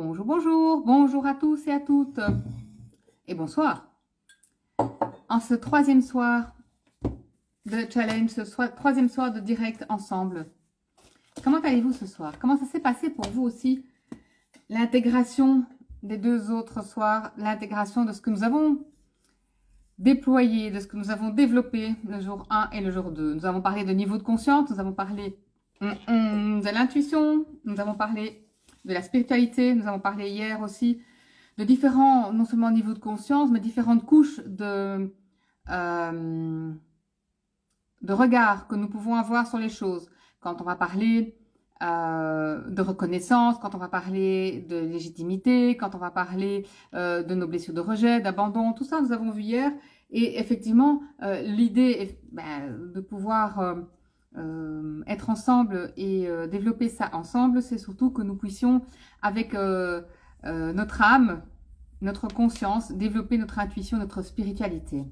bonjour, bonjour, bonjour à tous et à toutes et bonsoir. En ce troisième soir de challenge, troisième soir de direct ensemble, comment allez-vous ce soir? Comment ça s'est passé pour vous aussi? L'intégration des deux autres soirs, l'intégration de ce que nous avons déployé, de ce que nous avons développé le jour 1 et le jour 2. Nous avons parlé de niveau de conscience, nous avons parlé de l'intuition, nous avons parlé de la spiritualité, nous avons parlé hier aussi de différents, non seulement niveaux de conscience, mais différentes couches de regard que nous pouvons avoir sur les choses. Quand on va parler de reconnaissance, quand on va parler de légitimité, quand on va parler de nos blessures de rejet, d'abandon, tout ça nous avons vu hier. Et effectivement, l'idée est de pouvoir être ensemble et développer ça ensemble, c'est surtout que nous puissions, avec notre âme, notre conscience, développer notre intuition, notre spiritualité.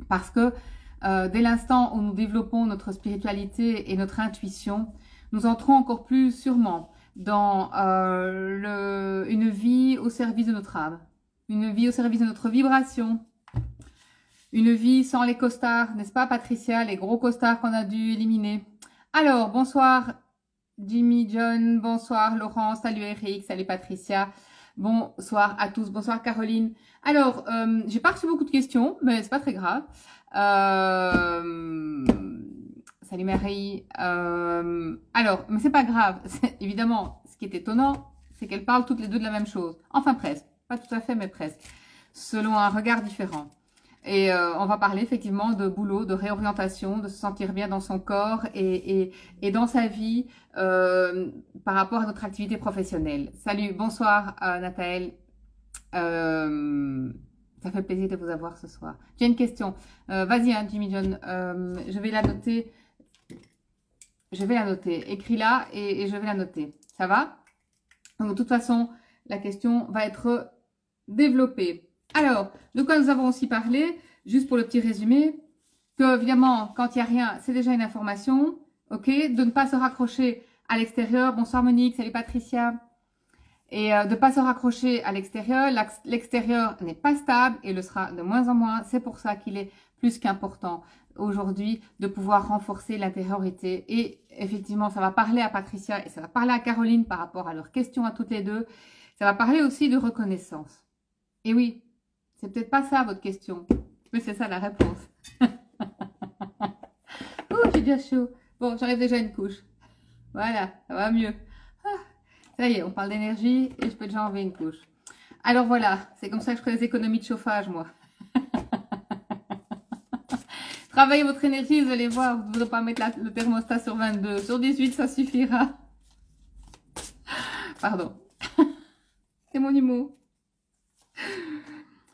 Parce que dès l'instant où nous développons notre spiritualité et notre intuition, nous entrons encore plus sûrement dans une vie au service de notre âme, une vie au service de notre vibration, une vie sans les costards, n'est-ce pas Patricia, les gros costards qu'on a dû éliminer. Alors, bonsoir Jimmy, John, bonsoir Laurent, salut Eric, salut Patricia, bonsoir à tous, bonsoir Caroline. Alors, j'ai pas reçu beaucoup de questions, mais c'est pas très grave. Salut Marie. Alors, mais c'est pas grave. Évidemment, ce qui est étonnant, c'est qu'elles parlent toutes les deux de la même chose. Enfin presque, pas tout à fait, mais presque, selon un regard différent. Et on va parler effectivement de boulot, de réorientation, de se sentir bien dans son corps et dans sa vie par rapport à notre activité professionnelle. Salut, bonsoir Nathalie. Ça fait plaisir de vous avoir ce soir. J'ai une question. Vas-y, hein, Jimmy John. Je vais la noter. Je vais la noter. Écris-la et je vais la noter. Ça va? Donc, de toute façon, la question va être développée. Alors, de quoi nous avons aussi parlé, juste pour le petit résumé, que évidemment, quand il n'y a rien, c'est déjà une information, ok, de ne pas se raccrocher à l'extérieur. Bonsoir Monique, salut Patricia. Et de ne pas se raccrocher à l'extérieur. L'extérieur n'est pas stable et le sera de moins en moins. C'est pour ça qu'il est plus qu'important aujourd'hui de pouvoir renforcer l'intériorité. Et effectivement, ça va parler à Patricia et ça va parler à Caroline par rapport à leurs questions à toutes les deux. Ça va parler aussi de reconnaissance. Et oui, c'est peut-être pas ça votre question, mais c'est ça la réponse. Oh, j'ai déjà chaud. Bon, j'enlève déjà une couche. Voilà, ça va mieux. Ça y est, on parle d'énergie et je peux déjà enlever une couche. Alors voilà, c'est comme ça que je fais les économies de chauffage, moi. Travaillez votre énergie, vous allez voir, vous ne devrez pas mettre le thermostat sur 22. Sur 18, ça suffira. Pardon. C'est mon humour.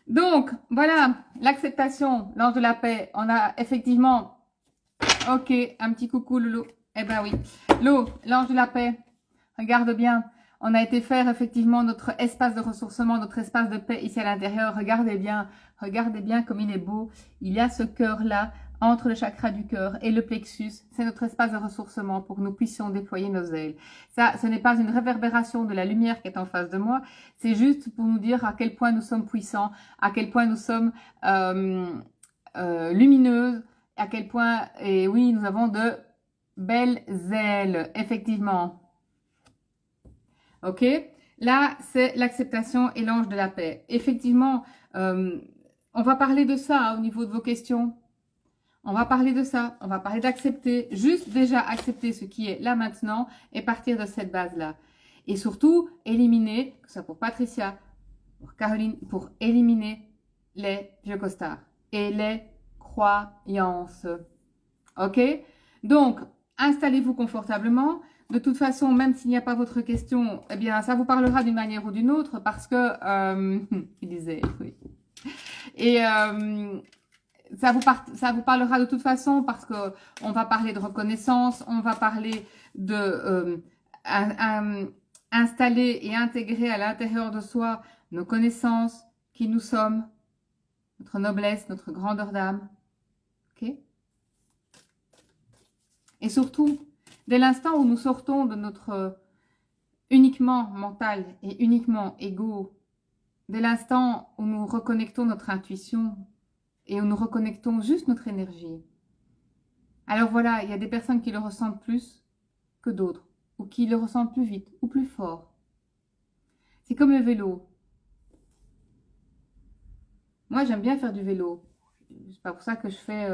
Donc, voilà, l'acceptation, l'ange de la paix. On a effectivement, ok, un petit coucou Loulou. Eh ben oui, l'ange de la paix, regarde bien. On a été faire effectivement notre espace de ressourcement, notre espace de paix ici à l'intérieur. Regardez bien comme il est beau. Il y a ce cœur-là, entre le chakra du cœur et le plexus. C'est notre espace de ressourcement pour que nous puissions déployer nos ailes. Ça, ce n'est pas une réverbération de la lumière qui est en face de moi. C'est juste pour nous dire à quel point nous sommes puissants, à quel point nous sommes lumineuses, à quel point, et oui, nous avons de belles ailes, effectivement. Ok, là c'est l'acceptation et l'ange de la paix. Effectivement, on va parler de ça hein, au niveau de vos questions. On va parler de ça, on va parler d'accepter, juste déjà accepter ce qui est là maintenant et partir de cette base-là. Et surtout, éliminer, que ce soit pour Patricia, pour Caroline, pour éliminer les vieux costards et les croyances. Ok, donc installez-vous confortablement. De toute façon, même s'il n'y a pas votre question, eh bien, ça vous parlera d'une manière ou d'une autre parce que, il disait, oui. Et ça vous parlera de toute façon parce que on va parler de reconnaissance, on va parler de installer et intégrer à l'intérieur de soi nos connaissances, qui nous sommes, notre noblesse, notre grandeur d'âme. Ok? Et surtout, dès l'instant où nous sortons de notre uniquement mental et uniquement égo, dès l'instant où nous reconnectons notre intuition et où nous reconnectons juste notre énergie, alors voilà, il y a des personnes qui le ressentent plus que d'autres, ou qui le ressentent plus vite ou plus fort. C'est comme le vélo. Moi, j'aime bien faire du vélo. C'est pas pour ça que je fais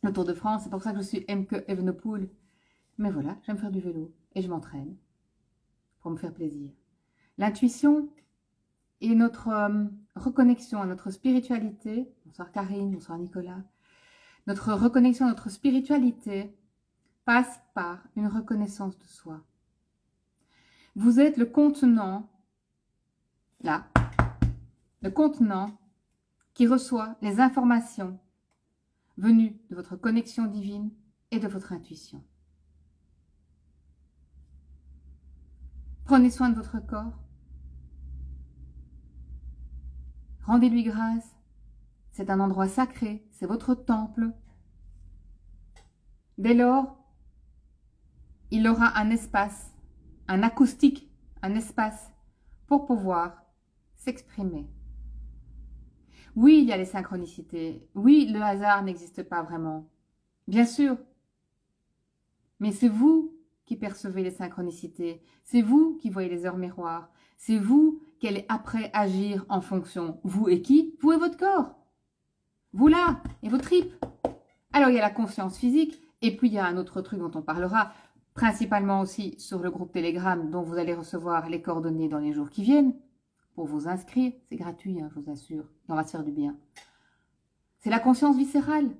le Tour de France, c'est pour ça que je suis Emke Evenepoel. Mais voilà, j'aime faire du vélo et je m'entraîne pour me faire plaisir. L'intuition et notre reconnexion à notre spiritualité, bonsoir Karine, bonsoir Nicolas, notre reconnexion à notre spiritualité passe par une reconnaissance de soi. Vous êtes le contenant, là, le contenant qui reçoit les informations venues de votre connexion divine et de votre intuition. Prenez soin de votre corps. Rendez-lui grâce. C'est un endroit sacré, c'est votre temple. Dès lors, il aura un espace, un acoustique, un espace pour pouvoir s'exprimer. Oui, il y a les synchronicités. Oui, le hasard n'existe pas vraiment. Bien sûr. Mais c'est vous qui percevez les synchronicités. C'est vous qui voyez les heures miroirs. C'est vous qui allez après agir en fonction. Vous et qui? Vous et votre corps. Vous là, et vos tripes. Alors, il y a la conscience physique. Et puis, il y a un autre truc dont on parlera, principalement aussi sur le groupe Telegram, dont vous allez recevoir les coordonnées dans les jours qui viennent. Pour vous inscrire, c'est gratuit, hein, je vous assure. On va se faire du bien. C'est la conscience viscérale.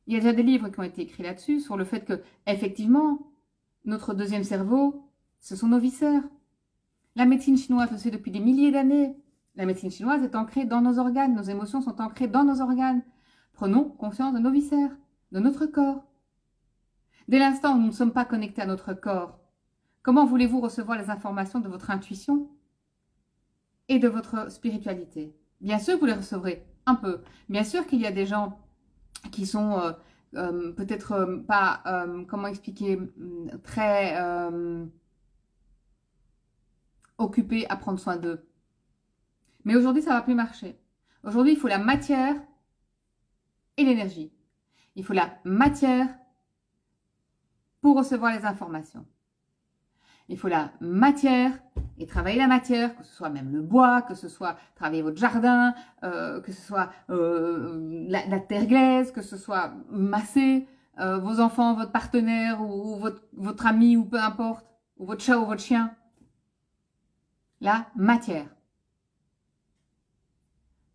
Il y a déjà des livres qui ont été écrits là-dessus, sur le fait que, effectivement, notre deuxième cerveau, ce sont nos viscères. La médecine chinoise le sait depuis des milliers d'années. La médecine chinoise est ancrée dans nos organes. Nos émotions sont ancrées dans nos organes. Prenons conscience de nos viscères, de notre corps. Dès l'instant où nous ne sommes pas connectés à notre corps, comment voulez-vous recevoir les informations de votre intuition et de votre spiritualité? Bien sûr que vous les recevrez un peu. Bien sûr qu'il y a des gens qui sont peut-être pas, comment expliquer, très occupés à prendre soin d'eux. Mais aujourd'hui, ça ne va plus marcher. Aujourd'hui, il faut la matière et l'énergie. Il faut la matière pour recevoir les informations. Il faut la matière et travailler la matière, que ce soit même le bois, que ce soit travailler votre jardin, que ce soit la terre glaise, que ce soit masser vos enfants, votre partenaire ou votre ami ou peu importe, ou votre chat ou votre chien. La matière.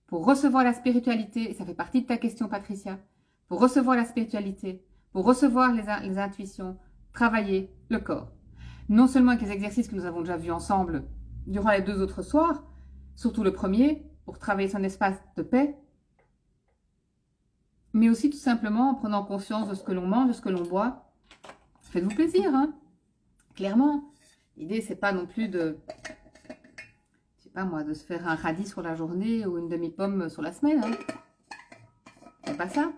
Pour recevoir la spiritualité, et ça fait partie de ta question Patricia, pour recevoir la spiritualité, pour recevoir les intuitions, travailler le corps. Non seulement avec les exercices que nous avons déjà vus ensemble durant les 2 autres soirs, surtout le premier, pour travailler son espace de paix, mais aussi tout simplement en prenant conscience de ce que l'on mange, de ce que l'on boit. Faites-vous plaisir, hein? Clairement. L'idée, c'est pas non plus de, je sais pas moi, de se faire un radis sur la journée ou une demi-pomme sur la semaine. Hein. C'est pas ça.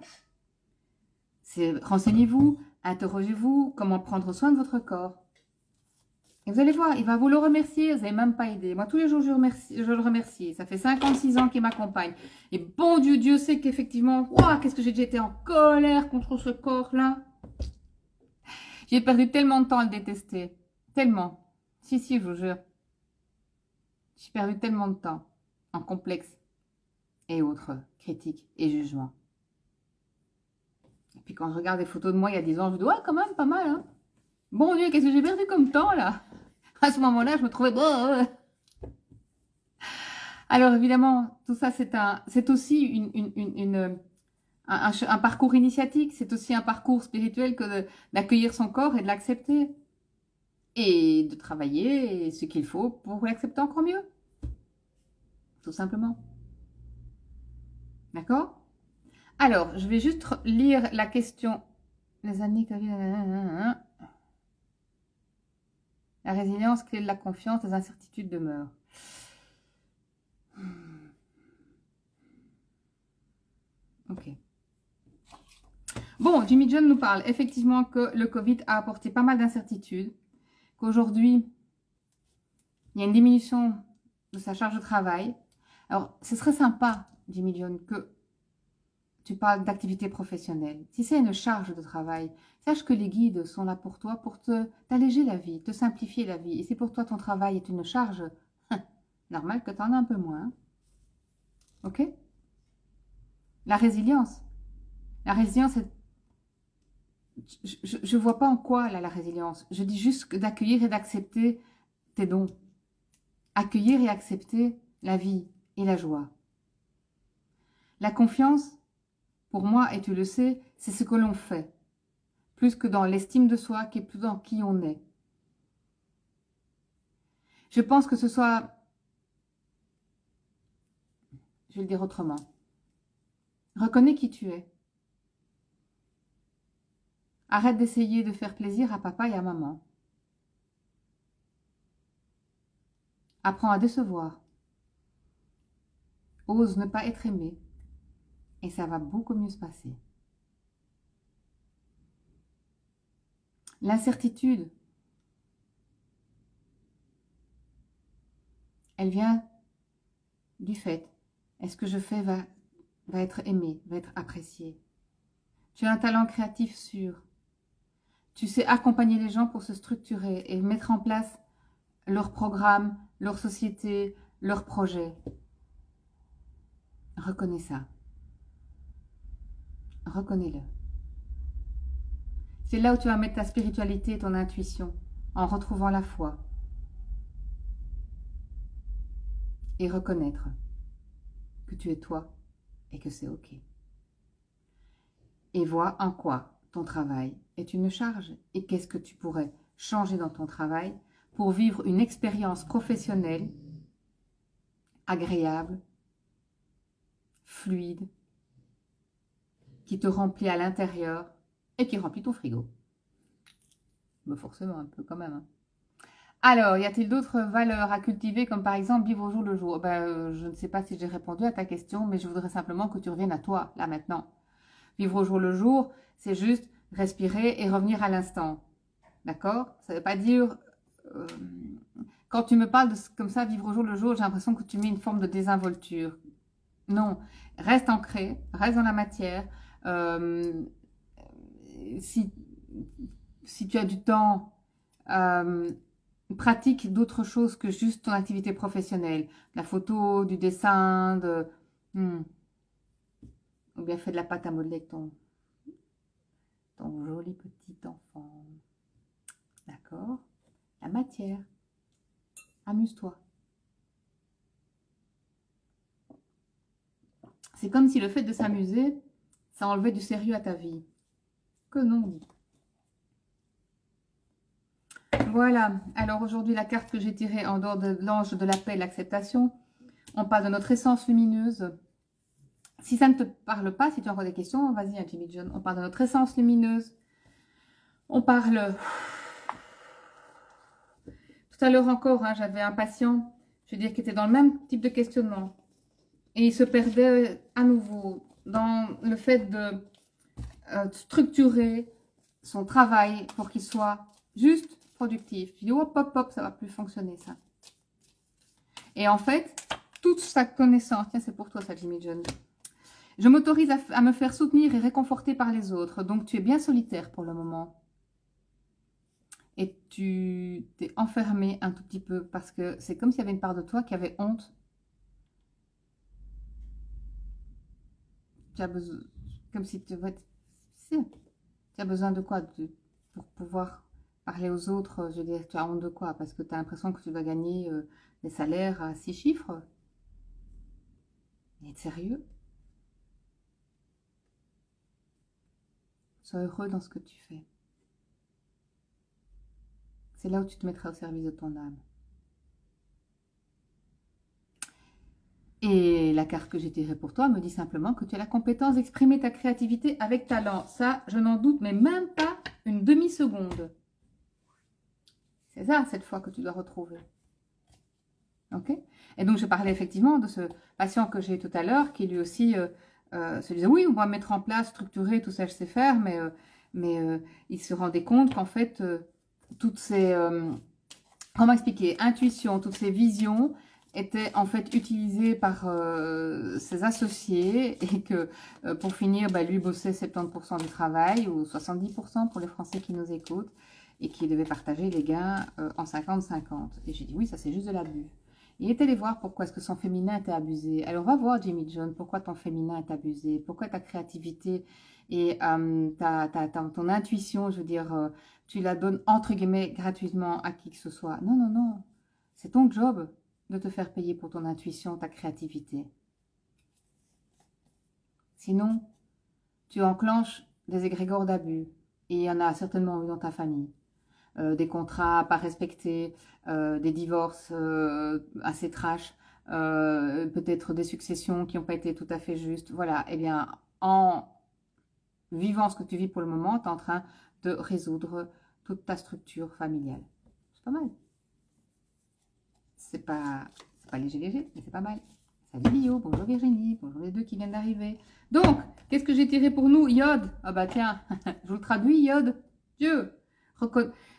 C'est renseignez-vous, interrogez-vous, comment prendre soin de votre corps. Et vous allez voir, il va vous le remercier, vous n'avez même pas aidé. Moi, tous les jours, je le remercie. Ça fait 56 ans qu'il m'accompagne. Et bon Dieu, Dieu sait qu'effectivement, qu'est-ce que j'ai déjà été en colère contre ce corps-là. J'ai perdu tellement de temps à le détester. Tellement. Si, je vous jure. J'ai perdu tellement de temps en complexe et autres critiques et jugements. Et puis quand je regarde des photos de moi il y a 10 ans, je me dis, ouais, quand même, pas mal, hein. Bon Dieu, qu'est-ce que j'ai perdu comme temps, là? À ce moment-là, je me trouvais... Alors, évidemment, tout ça, c'est aussi un parcours initiatique. C'est aussi un parcours spirituel que d'accueillir son corps et de l'accepter. Et de travailler ce qu'il faut pour l'accepter encore mieux. Tout simplement. D'accord? Alors, je vais juste lire la question. Les années que... La résilience, clé de la confiance, les incertitudes demeurent. Ok. Bon, Jimmy John nous parle effectivement que le Covid a apporté pas mal d'incertitudes, qu'aujourd'hui, il y a une diminution de sa charge de travail. Alors, ce serait sympa, Jimmy John, que tu parles d'activité professionnelle. Si c'est une charge de travail, sache que les guides sont là pour toi, pour t'alléger la vie, te simplifier la vie. Et si pour toi, ton travail est une charge, normal que tu en as un peu moins. Ok? La résilience. La résilience, je ne vois pas en quoi, là, la résilience. Je dis juste d'accueillir et d'accepter tes dons. Accueillir et accepter la vie et la joie. La confiance, pour moi, et tu le sais, c'est ce que l'on fait. Plus que dans l'estime de soi, qui est plus dans qui on est. Je pense que ce soit... Je vais le dire autrement. Reconnais qui tu es. Arrête d'essayer de faire plaisir à papa et à maman. Apprends à décevoir. Ose ne pas être aimé. Et ça va beaucoup mieux se passer. L'incertitude, elle vient du fait, est-ce que je fais va être aimé, va être apprécié. Tu as un talent créatif sûr. Tu sais accompagner les gens pour se structurer et mettre en place leur programme, leur société, leurs projets. Reconnais ça. Reconnais-le. C'est là où tu vas mettre ta spiritualité et ton intuition, en retrouvant la foi. Et reconnaître que tu es toi et que c'est ok. Et vois en quoi ton travail est une charge et qu'est-ce que tu pourrais changer dans ton travail pour vivre une expérience professionnelle agréable, fluide, qui te remplit à l'intérieur et qui remplit ton frigo. Mais forcément un peu quand même. Hein. Alors, y a-t-il d'autres valeurs à cultiver, comme par exemple vivre au jour le jour? Je ne sais pas si j'ai répondu à ta question, mais je voudrais simplement que tu reviennes à toi, là maintenant. Vivre au jour le jour, c'est juste respirer et revenir à l'instant. D'accord? Ça ne veut pas dire... quand tu me parles de comme ça, vivre au jour le jour, j'ai l'impression que tu mets une forme de désinvolture. Non, reste ancré, reste dans la matière. Si tu as du temps... pratique d'autres choses que juste ton activité professionnelle. La photo, du dessin, ou bien fais de la pâte à modeler avec ton joli petit enfant. D'accord? La matière. Amuse-toi. C'est comme si le fait de s'amuser, ça enlevait du sérieux à ta vie. Que non. Voilà, alors aujourd'hui la carte que j'ai tirée en dehors de l'ange de la paix et l'acceptation, on parle de notre essence lumineuse. Si ça ne te parle pas, si tu as encore des questions, vas-y Jimmy John, on parle de notre essence lumineuse. On parle... Tout à l'heure encore, hein, j'avais un patient, je veux dire, qui était dans le même type de questionnement. Et il se perdait à nouveau dans le fait de structurer son travail pour qu'il soit juste productif. Je dis hop, hop, hop, ça va plus fonctionner ça. Et en fait, toute sa connaissance, tiens c'est pour toi ça Jimmy John, je m'autorise à me faire soutenir et réconforter par les autres. Donc tu es bien solitaire pour le moment. Et tu t'es enfermé un tout petit peu parce que c'est comme s'il y avait une part de toi qui avait honte. Tu as besoin, comme si tu as besoin de quoi pour pouvoir parler aux autres. Je veux dire, tu as honte de quoi? Parce que tu as l'impression que tu vas gagner des salaires à 6 chiffres. Mais être sérieux. Sois heureux dans ce que tu fais. C'est là où tu te mettras au service de ton âme. Et la carte que j'ai tirée pour toi me dit simplement que tu as la compétence d'exprimer ta créativité avec talent. Ça, je n'en doute, mais même pas une demi-seconde. C'est ça, cette fois, que tu dois retrouver. Ok? Et donc, je parlais effectivement de ce patient que j'ai eu tout à l'heure, qui lui aussi se disait, oui, on va mettre en place, structurer, tout ça, je sais faire, mais il se rendait compte qu'en fait, toutes ces comment expliquer, intuition, toutes ces visions étaient en fait utilisées par ses associés et que pour finir, bah, lui bossait 70% du travail ou 70% pour les Français qui nous écoutent et qui devait partager les gains en 50-50. Et j'ai dit oui, ça c'est juste de l'abus. Il est allé voir pourquoi est-ce que son féminin était abusé. Alors va voir Jimmy John, pourquoi ton féminin est abusé, pourquoi ta créativité et ton intuition, je veux dire, tu la donnes entre guillemets gratuitement à qui que ce soit. Non, non, non. C'est ton job de te faire payer pour ton intuition, ta créativité. Sinon, tu enclenches des égrégores d'abus. Et il y en a certainement eu dans ta famille. Des contrats pas respectés, des divorces assez trash, peut-être des successions qui n'ont pas été tout à fait justes. Voilà, eh bien, en vivant ce que tu vis pour le moment, tu es en train de résoudre toute ta structure familiale. C'est pas mal. C'est pas léger, mais c'est pas mal. Salut Bio, bonjour Virginie, bonjour les deux qui viennent d'arriver. Donc, qu'est-ce que j'ai tiré pour nous? Iode. Ah bah tiens, je vous le traduis, iode. Dieu.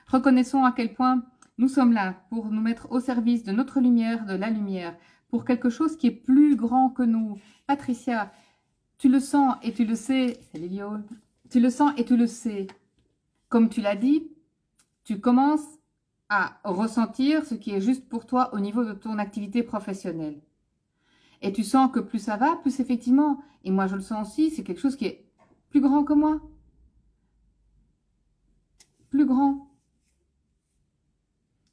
Reconnaissons à quel point nous sommes là pour nous mettre au service de notre lumière, de la lumière, pour quelque chose qui est plus grand que nous. Patricia, tu le sens et tu le sais. Salut Lio. Tu le sens et tu le sais. Comme tu l'as dit, tu commences à ressentir ce qui est juste pour toi au niveau de ton activité professionnelle. Et tu sens que plus ça va, plus effectivement, et moi je le sens aussi, c'est quelque chose qui est plus grand que moi. Plus grand.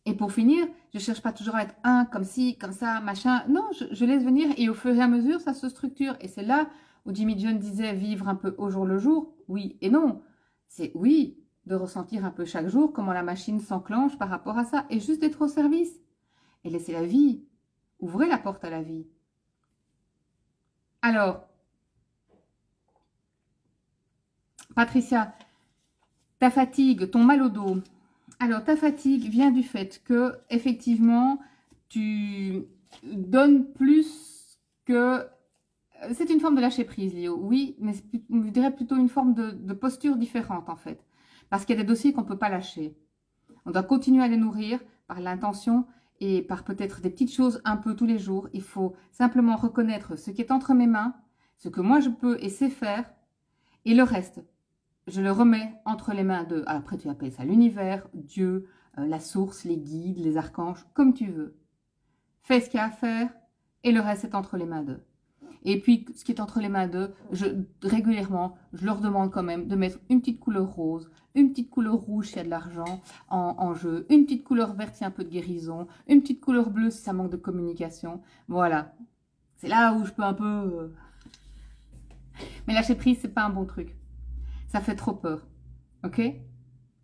Et pour finir, je ne cherche pas toujours à être un, comme ci, comme ça, machin. Non, je laisse venir et au fur et à mesure, ça se structure. Et c'est là où Jimmy John disait vivre un peu au jour le jour. Oui et non. C'est oui, de ressentir un peu chaque jour comment la machine s'enclenche par rapport à ça. Et juste d'être au service. Et laisser la vie. Ouvrez la porte à la vie. Alors, Patricia, ta fatigue, ton mal au dos. Alors, ta fatigue vient du fait que, effectivement, tu donnes plus que... C'est une forme de lâcher prise, Léo. Oui, mais je dirais plutôt une forme de posture différente, en fait. Parce qu'il y a des dossiers qu'on ne peut pas lâcher. On doit continuer à les nourrir par l'intention et par peut-être des petites choses un peu tous les jours. Il faut simplement reconnaître ce qui est entre mes mains, ce que moi je peux et sais faire, et le reste. Je le remets entre les mains de... Après, tu appelles ça l'univers, Dieu, la source, les guides, les archanges, comme tu veux. Fais ce qu'il y a à faire et le reste est entre les mains d'eux. Et puis, ce qui est entre les mains d'eux, régulièrement, je leur demande quand même de mettre une petite couleur rose, une petite couleur rouge s'il y a de l'argent en jeu, une petite couleur verte s'il y a un peu de guérison, une petite couleur bleue si ça manque de communication. Voilà. C'est là où je peux un peu... Mais lâcher prise, c'est pas un bon truc. Ça fait trop peur, ok?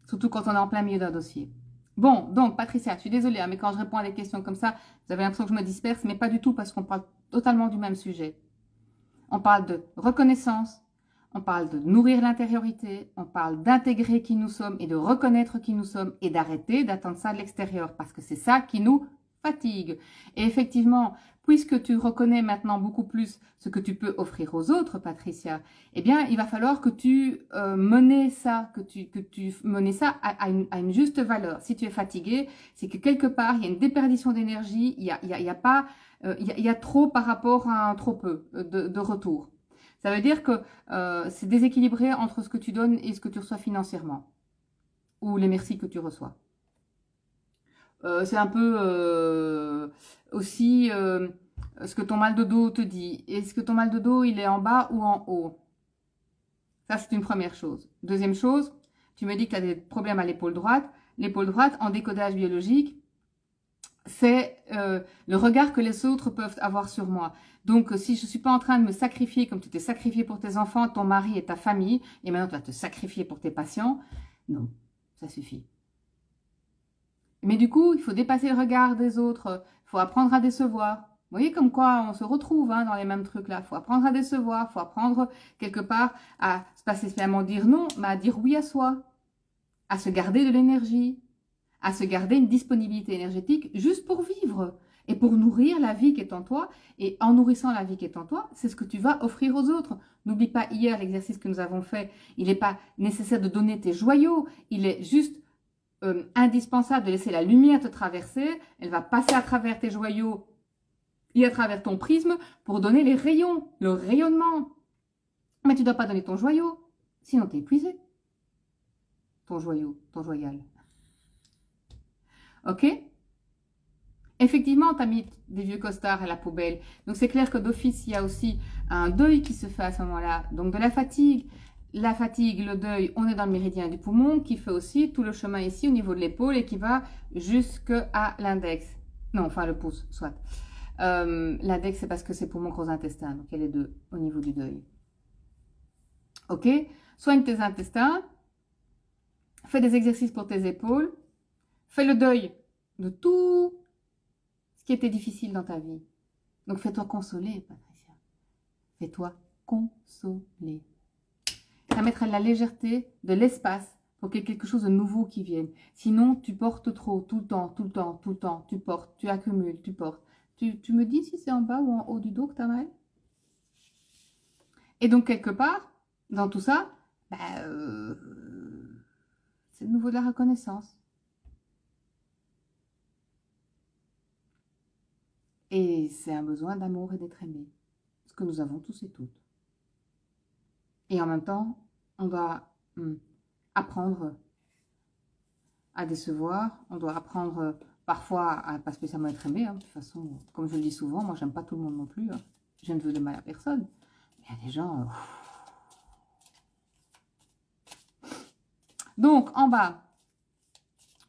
Surtout quand on est en plein milieu d'un dossier. Bon, donc Patricia, je suis désolée, hein, mais quand je réponds à des questions comme ça, vous avez l'impression que je me disperse, mais pas du tout parce qu'on parle totalement du même sujet. On parle de reconnaissance, on parle de nourrir l'intériorité, on parle d'intégrer qui nous sommes et de reconnaître qui nous sommes et d'arrêter d'attendre ça de l'extérieur parce que c'est ça qui nous fatigue. Et effectivement, puisque tu reconnais maintenant beaucoup plus ce que tu peux offrir aux autres, Patricia, eh bien, il va falloir que tu menes ça, que tu menes ça à une juste valeur. Si tu es fatigué, c'est que quelque part, il y a une déperdition d'énergie, il y a trop par rapport à un trop peu de retour. Ça veut dire que c'est déséquilibré entre ce que tu donnes et ce que tu reçois financièrement, ou les merci que tu reçois. C'est un peu aussi ce que ton mal de dos te dit. Est-ce que ton mal de dos, il est en bas ou en haut? Ça, c'est une première chose. Deuxième chose, tu me dis que tu as des problèmes à l'épaule droite. L'épaule droite, en décodage biologique, c'est le regard que les autres peuvent avoir sur moi. Donc, si je ne suis pas en train de me sacrifier comme tu t'es sacrifié pour tes enfants, ton mari et ta famille, et maintenant tu vas te sacrifier pour tes patients, non, ça suffit. Mais du coup, il faut dépasser le regard des autres. Il faut apprendre à décevoir. Vous voyez comme quoi on se retrouve hein, dans les mêmes trucs là. Il faut apprendre à décevoir. Il faut apprendre quelque part à pas spécialement dire non, mais à dire oui à soi. À se garder de l'énergie. À se garder une disponibilité énergétique juste pour vivre. Et pour nourrir la vie qui est en toi. Et en nourrissant la vie qui est en toi, c'est ce que tu vas offrir aux autres. N'oublie pas hier l'exercice que nous avons fait. Il n'est pas nécessaire de donner tes joyaux. Il est juste... indispensable de laisser la lumière te traverser. Elle va passer à travers tes joyaux et à travers ton prisme pour donner les rayons, le rayonnement. Mais tu ne dois pas donner ton joyau, sinon tu es épuisé. Ton joyau, ton joyal. Ok? Effectivement, tu as mis des vieux costards à la poubelle. Donc, c'est clair que d'office, il y a aussi un deuil qui se fait à ce moment-là. Donc, de la fatigue. La fatigue, le deuil, on est dans le méridien du poumon qui fait aussi tout le chemin ici au niveau de l'épaule et qui va jusqu'à l'index. Non, enfin le pouce, soit. L'index, c'est parce que c'est poumon, gros intestin. Donc, il y a les deux au niveau du deuil. Ok? Soigne tes intestins. Fais des exercices pour tes épaules. Fais le deuil de tout ce qui était difficile dans ta vie. Donc, fais-toi consoler, Patricia. Fais-toi consoler. Ça mettra de la légèreté, de l'espace pour qu'il y ait quelque chose de nouveau qui vienne. Sinon, tu portes trop, tout le temps, tout le temps, tout le temps. Tu portes, tu accumules, tu portes. Tu me dis si c'est en bas ou en haut du dos que tu as mal? Et donc, quelque part, dans tout ça, c'est de nouveau de la reconnaissance. Et c'est un besoin d'amour et d'être aimé. Ce que nous avons tous et toutes. Et en même temps, on doit apprendre à décevoir. On doit apprendre parfois à pas spécialement être aimé. Hein. De toute façon, comme je le dis souvent, moi, j'aime pas tout le monde non plus. Hein. Je ne veux de mal à personne. Il y a des gens... Donc, en bas,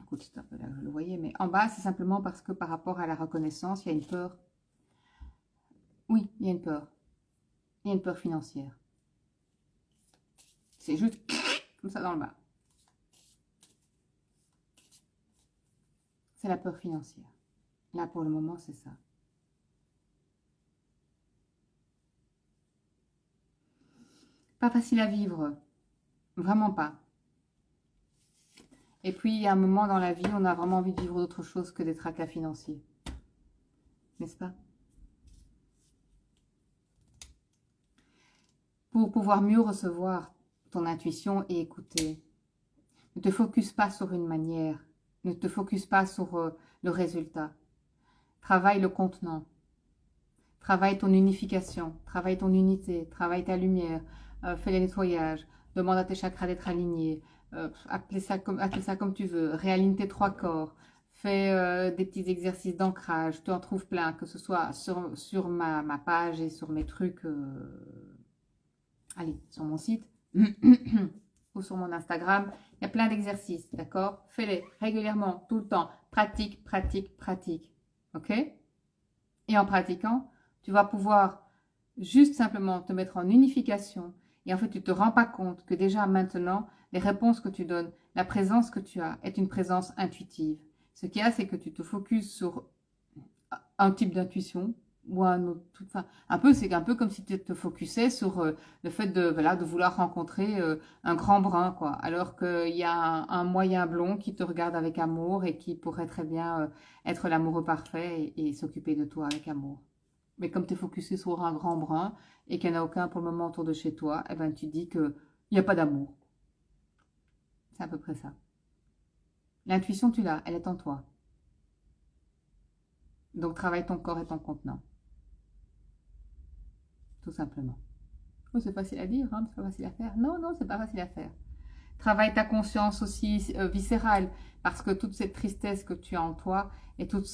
écoute, c'est un peu là, je le voyais, mais en bas, c'est simplement parce que par rapport à la reconnaissance, il y a une peur. Oui, il y a une peur. Il y a une peur financière. C'est juste comme ça dans le bas. C'est la peur financière. Là, pour le moment, c'est ça. Pas facile à vivre. Vraiment pas. Et puis, il y a un moment dans la vie, on a vraiment envie de vivre d'autre chose que des tracas financiers. N'est-ce pas? Pour pouvoir mieux recevoir ton intuition et écouter. Ne te focus pas sur une manière. Ne te focus pas sur le résultat. Travaille le contenant. Travaille ton unification. Travaille ton unité. Travaille ta lumière. Fais les nettoyages. Demande à tes chakras d'être alignés. Appelle ça comme tu veux. Réaligne tes trois corps. Fais des petits exercices d'ancrage. Tu en trouves plein. Que ce soit sur ma page et sur mes trucs. Allez, sur mon site. Ou sur mon Instagram. Il y a plein d'exercices, d'accord? Fais-les régulièrement, tout le temps. Pratique, pratique, pratique. Ok? Et en pratiquant, tu vas pouvoir juste simplement te mettre en unification. Et en fait, tu ne te rends pas compte que déjà maintenant, les réponses que tu donnes, la présence que tu as est une présence intuitive. Ce qu'il y a, c'est que tu te focuses sur un type d'intuition ou un autre. Enfin, c'est un peu comme si tu te focusais sur le fait de vouloir rencontrer un grand brun, quoi. Alors qu'il y a un moyen blond qui te regarde avec amour et qui pourrait très bien être l'amoureux parfait et s'occuper de toi avec amour. Mais comme tu es focusé sur un grand brun et qu'il n'y en a aucun pour le moment autour de chez toi, eh ben, tu dis qu'il n'y a pas d'amour. C'est à peu près ça. L'intuition, tu l'as, elle est en toi. Donc, travaille ton corps et ton contenant. Tout simplement. Oh, c'est facile à dire, hein, c'est pas facile à faire. Non, non, c'est pas facile à faire. Travaille ta conscience aussi viscérale, parce que toute cette tristesse que tu as en toi, et toute,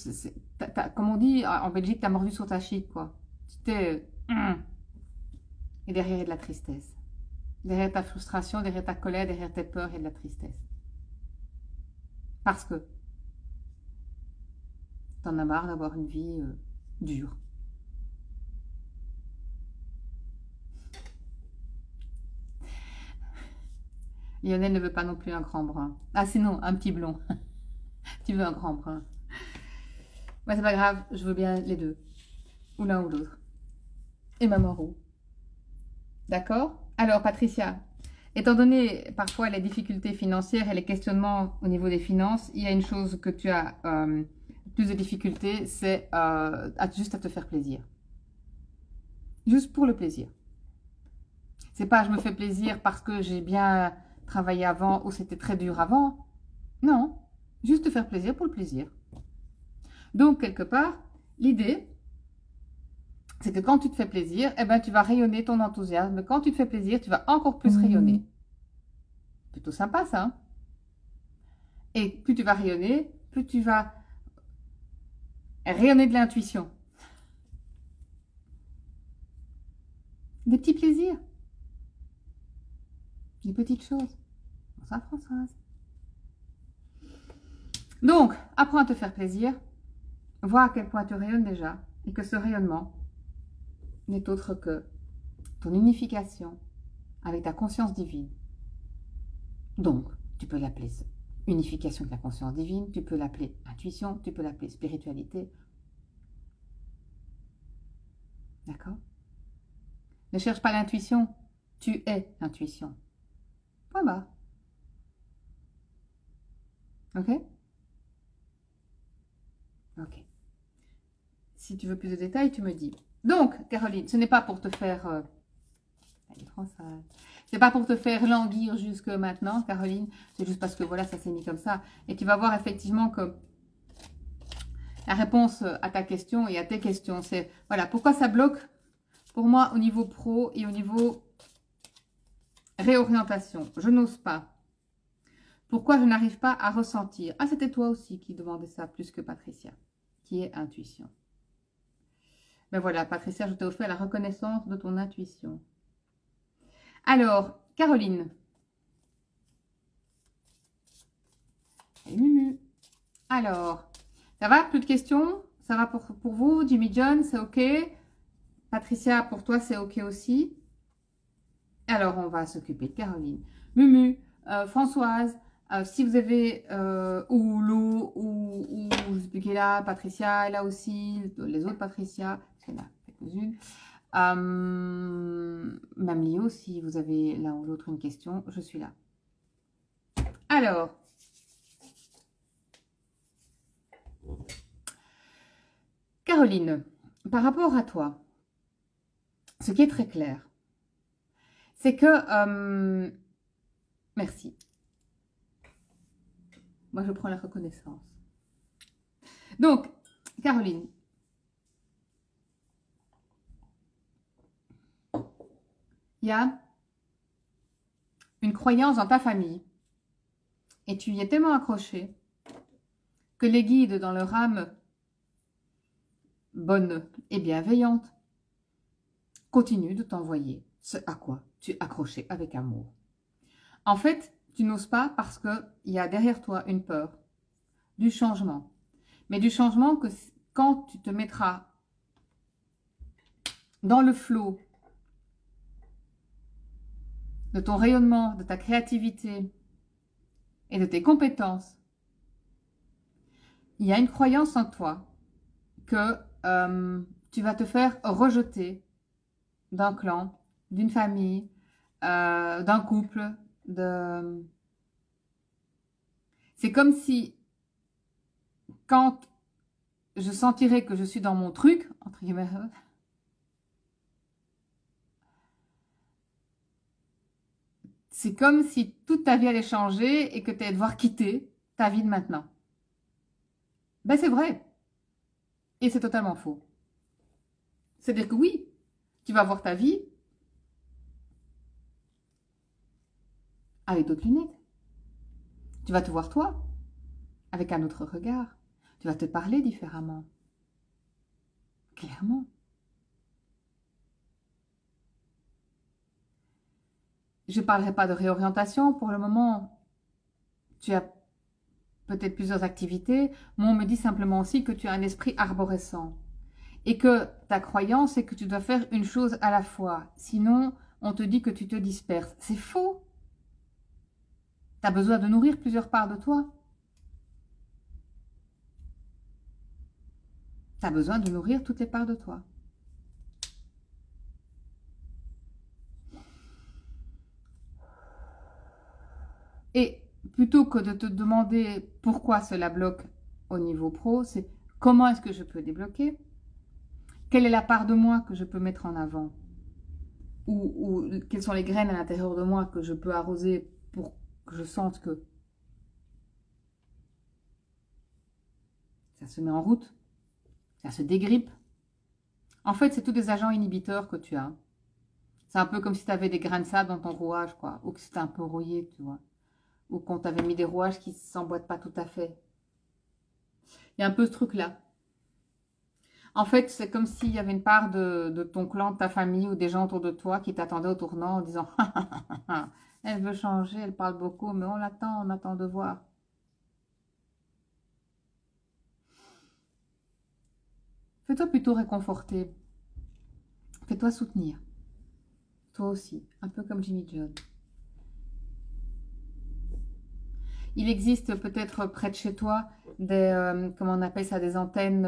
comme on dit en Belgique, tu as mordu sur ta chic, quoi. Et derrière, il y a de la tristesse. Derrière ta frustration, derrière ta colère, derrière tes peurs, il y a de la tristesse. Parce que t'en as marre d'avoir une vie dure. Lionel ne veut pas non plus un grand brun. Ah, sinon, un petit blond. Tu veux un grand brun. Ouais, c'est pas grave, je veux bien les deux. Ou l'un ou l'autre. Et maman roux. D'accord? Alors, Patricia, étant donné parfois les difficultés financières et les questionnements au niveau des finances, il y a une chose que tu as plus de difficultés, c'est juste à te faire plaisir. Juste pour le plaisir. C'est pas je me fais plaisir parce que j'ai bien travaillé avant ou c'était très dur avant. Non. Juste te faire plaisir pour le plaisir. Donc, quelque part, l'idée, c'est que quand tu te fais plaisir, eh ben, tu vas rayonner ton enthousiasme. Quand tu te fais plaisir, tu vas encore plus rayonner. Plutôt sympa, ça. Hein? Et plus tu vas rayonner, plus tu vas rayonner de l'intuition. Des petits plaisirs. Des petites choses. Bonsoir Françoise. Donc, apprends à te faire plaisir. Vois à quel point tu rayonnes déjà. Et que ce rayonnement n'est autre que ton unification avec ta conscience divine. Donc, tu peux l'appeler unification avec la conscience divine, tu peux l'appeler intuition, tu peux l'appeler spiritualité. D'accord? Ne cherche pas l'intuition, tu es l'intuition. Point barre. Ok? Ok. Si tu veux plus de détails, tu me dis. Donc, Caroline, ce n'est pas pour te faire... c'est pas pour te faire languir jusque maintenant, Caroline. C'est juste parce que voilà, ça s'est mis comme ça. Et tu vas voir effectivement que la réponse à ta question et à tes questions, c'est... Voilà, pourquoi ça bloque pour moi au niveau pro et au niveau réorientation. Je n'ose pas. Pourquoi je n'arrive pas à ressentir? Ah, c'était toi aussi qui demandais ça, plus que Patricia, qui est intuition. Ben voilà, Patricia, je t'ai offert la reconnaissance de ton intuition. Alors, Caroline. Et Mumu. Alors, ça va? Plus de questions? Ça va pour vous? Jimmy John, c'est OK? Patricia, pour toi, c'est OK aussi? Alors, on va s'occuper de Caroline. Mumu, Françoise, si vous avez, ou Lou, ou je ne sais plus qui est là, Patricia est là aussi, les autres Patricia, c'est là, quelques-unes. Même Léo, si vous avez l'un ou l'autre une question, je suis là. Alors, Caroline, par rapport à toi, ce qui est très clair, c'est que... merci. Moi, je prends la reconnaissance. Donc, Caroline, il y a une croyance dans ta famille et tu y es tellement accroché que les guides dans leur âme bonne et bienveillante continuent de t'envoyer ce à quoi tu es accroché avec amour. En fait, tu n'oses pas parce qu'il y a derrière toi une peur du changement. Mais du changement que quand tu te mettras dans le flot de ton rayonnement, de ta créativité et de tes compétences, il y a une croyance en toi que tu vas te faire rejeter d'un clan, d'une famille, d'un couple. C'est comme si, quand je sentirais que je suis dans mon truc, entre guillemets, c'est comme si toute ta vie allait changer et que tu allais devoir quitter ta vie de maintenant. Ben c'est vrai. Et c'est totalement faux. C'est-à-dire que oui, tu vas voir ta vie avec d'autres lunettes. Tu vas te voir toi avec un autre regard. Tu vas te parler différemment. Clairement. Je ne parlerai pas de réorientation. Pour le moment, tu as peut-être plusieurs activités. Moi, on me dit simplement aussi que tu as un esprit arborescent. Et que ta croyance est que tu dois faire une chose à la fois. Sinon, on te dit que tu te disperses. C'est faux. Tu as besoin de nourrir plusieurs parts de toi. Tu as besoin de nourrir toutes les parts de toi. Et plutôt que de te demander pourquoi cela bloque au niveau pro, c'est comment est-ce que je peux débloquer? Quelle est la part de moi que je peux mettre en avant? Ou quelles sont les graines à l'intérieur de moi que je peux arroser pour que je sente que Ça se met en route. Ça se dégrippe. En fait, c'est tous des agents inhibiteurs que tu as. C'est un peu comme si tu avais des grains de sable dans ton rouage, quoi. Ou que c'était un peu rouillé, tu vois. Ou qu'on t'avait mis des rouages qui ne s'emboîtent pas tout à fait. Il y a un peu ce truc-là. En fait, c'est comme s'il y avait une part de ton clan, de ta famille ou des gens autour de toi qui t'attendaient au tournant en disant « Elle veut changer, elle parle beaucoup, mais on attend de voir. » Fais-toi plutôt réconforter. Fais-toi soutenir. Toi aussi, un peu comme Jimmy John. Il existe peut-être près de chez toi des, comment on appelle ça, des antennes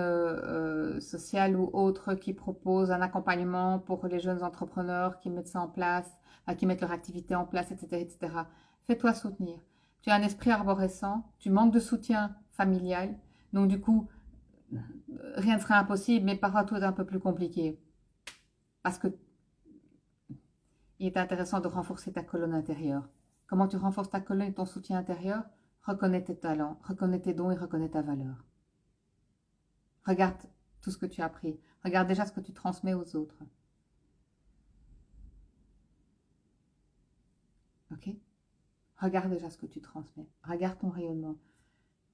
sociales ou autres qui proposent un accompagnement pour les jeunes entrepreneurs qui mettent ça en place, qui mettent leur activité en place, etc., etc. Fais-toi soutenir. Tu as un esprit arborescent, tu manques de soutien familial, donc du coup, rien ne sera impossible, mais parfois tout est un peu plus compliqué. Parce que il est intéressant de renforcer ta colonne intérieure. Comment tu renforces ta colonne et ton soutien intérieur? Reconnais tes talents, reconnais tes dons et reconnais ta valeur. Regarde tout ce que tu as appris. Regarde déjà ce que tu transmets aux autres. Ok? Regarde déjà ce que tu transmets. Regarde ton rayonnement.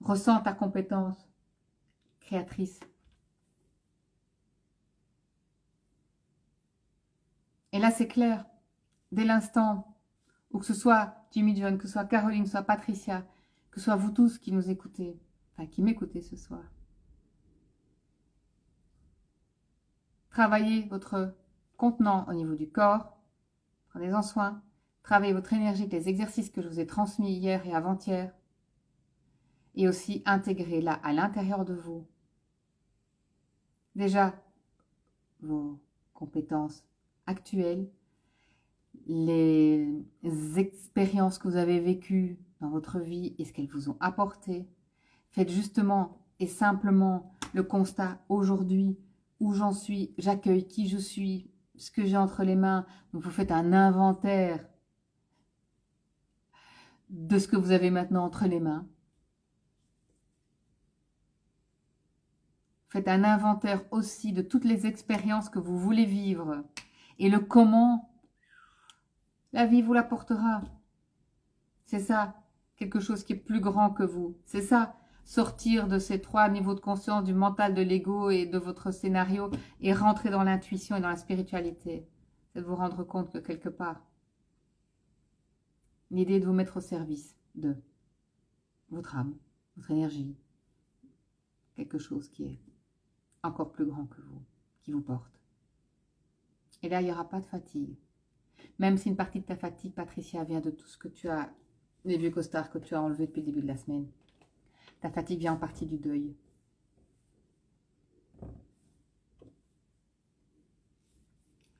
Ressens ta compétence créatrice. Et là, c'est clair. Dès l'instant où que ce soit Jimmy John, que ce soit Caroline, que ce soit Patricia, que ce soit vous tous qui nous écoutez, enfin qui m'écoutez ce soir, travaillez votre contenant au niveau du corps, prenez-en soin, travaillez votre énergie avec les exercices que je vous ai transmis hier et avant-hier, et aussi intégrez-la à l'intérieur de vous. Déjà, vos compétences actuelles, les expériences que vous avez vécues dans votre vie et ce qu'elles vous ont apporté. Faites justement et simplement le constat aujourd'hui, où j'en suis, j'accueille qui je suis, ce que j'ai entre les mains. Donc vous faites un inventaire de ce que vous avez maintenant entre les mains. Faites un inventaire aussi de toutes les expériences que vous voulez vivre et le comment la vie vous l'apportera. C'est ça, quelque chose qui est plus grand que vous. C'est ça, sortir de ces 3 niveaux de conscience, du mental, de l'ego et de votre scénario et rentrer dans l'intuition et dans la spiritualité. C'est de vous rendre compte que quelque part, l'idée est de vous mettre au service de votre âme, votre énergie, quelque chose qui est encore plus grand que vous, qui vous porte. Et là, il n'y aura pas de fatigue. Même si une partie de ta fatigue, Patricia, vient de tout ce que tu as, les vieux costards que tu as enlevés depuis le début de la semaine. Ta fatigue vient en partie du deuil.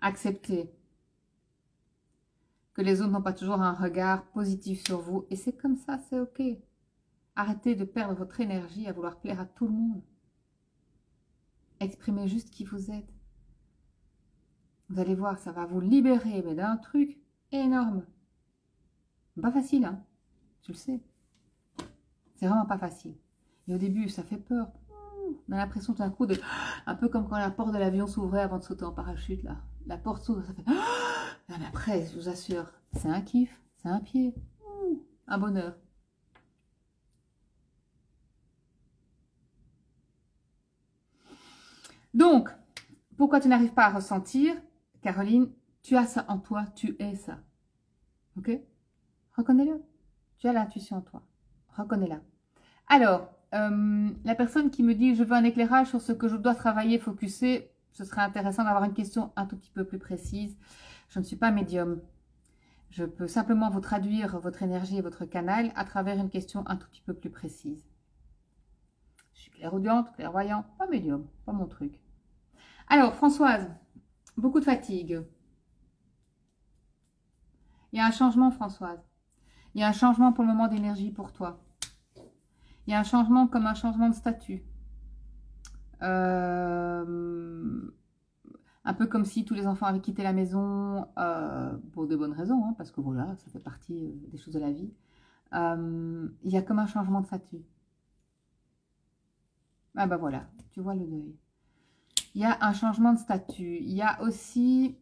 Acceptez que les autres n'ont pas toujours un regard positif sur vous. Et c'est comme ça, c'est ok. Arrêtez de perdre votre énergie à vouloir plaire à tout le monde. Exprimez juste qui vous êtes. Vous allez voir, ça va vous libérer mais d'un truc énorme. Pas facile, hein. Tu le sais. C'est vraiment pas facile. Et au début, ça fait peur. On a l'impression tout d'un coup de... Un peu comme quand la porte de l'avion s'ouvrait avant de sauter en parachute, là. La porte s'ouvre, ça fait... Mais après, je vous assure, c'est un kiff, c'est un pied. Un bonheur. Donc, pourquoi tu n'arrives pas à ressentir, Caroline, tu as ça en toi, tu es ça. Ok? Reconnais-le. Tu as l'intuition en toi. Reconnais-la. Alors, la personne qui me dit « Je veux un éclairage sur ce que je dois travailler, focuser », ce serait intéressant d'avoir une question un tout petit peu plus précise. Je ne suis pas médium. Je peux simplement vous traduire votre énergie et votre canal à travers une question un tout petit peu plus précise. Je suis clairaudiente, clairvoyant, pas médium, pas mon truc. Alors, Françoise, beaucoup de fatigue. Il y a un changement, Françoise. Il y a un changement pour le moment d'énergie pour toi. Il y a un changement comme un changement de statut. Un peu comme si tous les enfants avaient quitté la maison pour de bonnes raisons, hein, parce que voilà, ça fait partie des choses de la vie. Il y a comme un changement de statut. Ah bah voilà, tu vois le deuil. Il y a un changement de statut. Il y a aussi...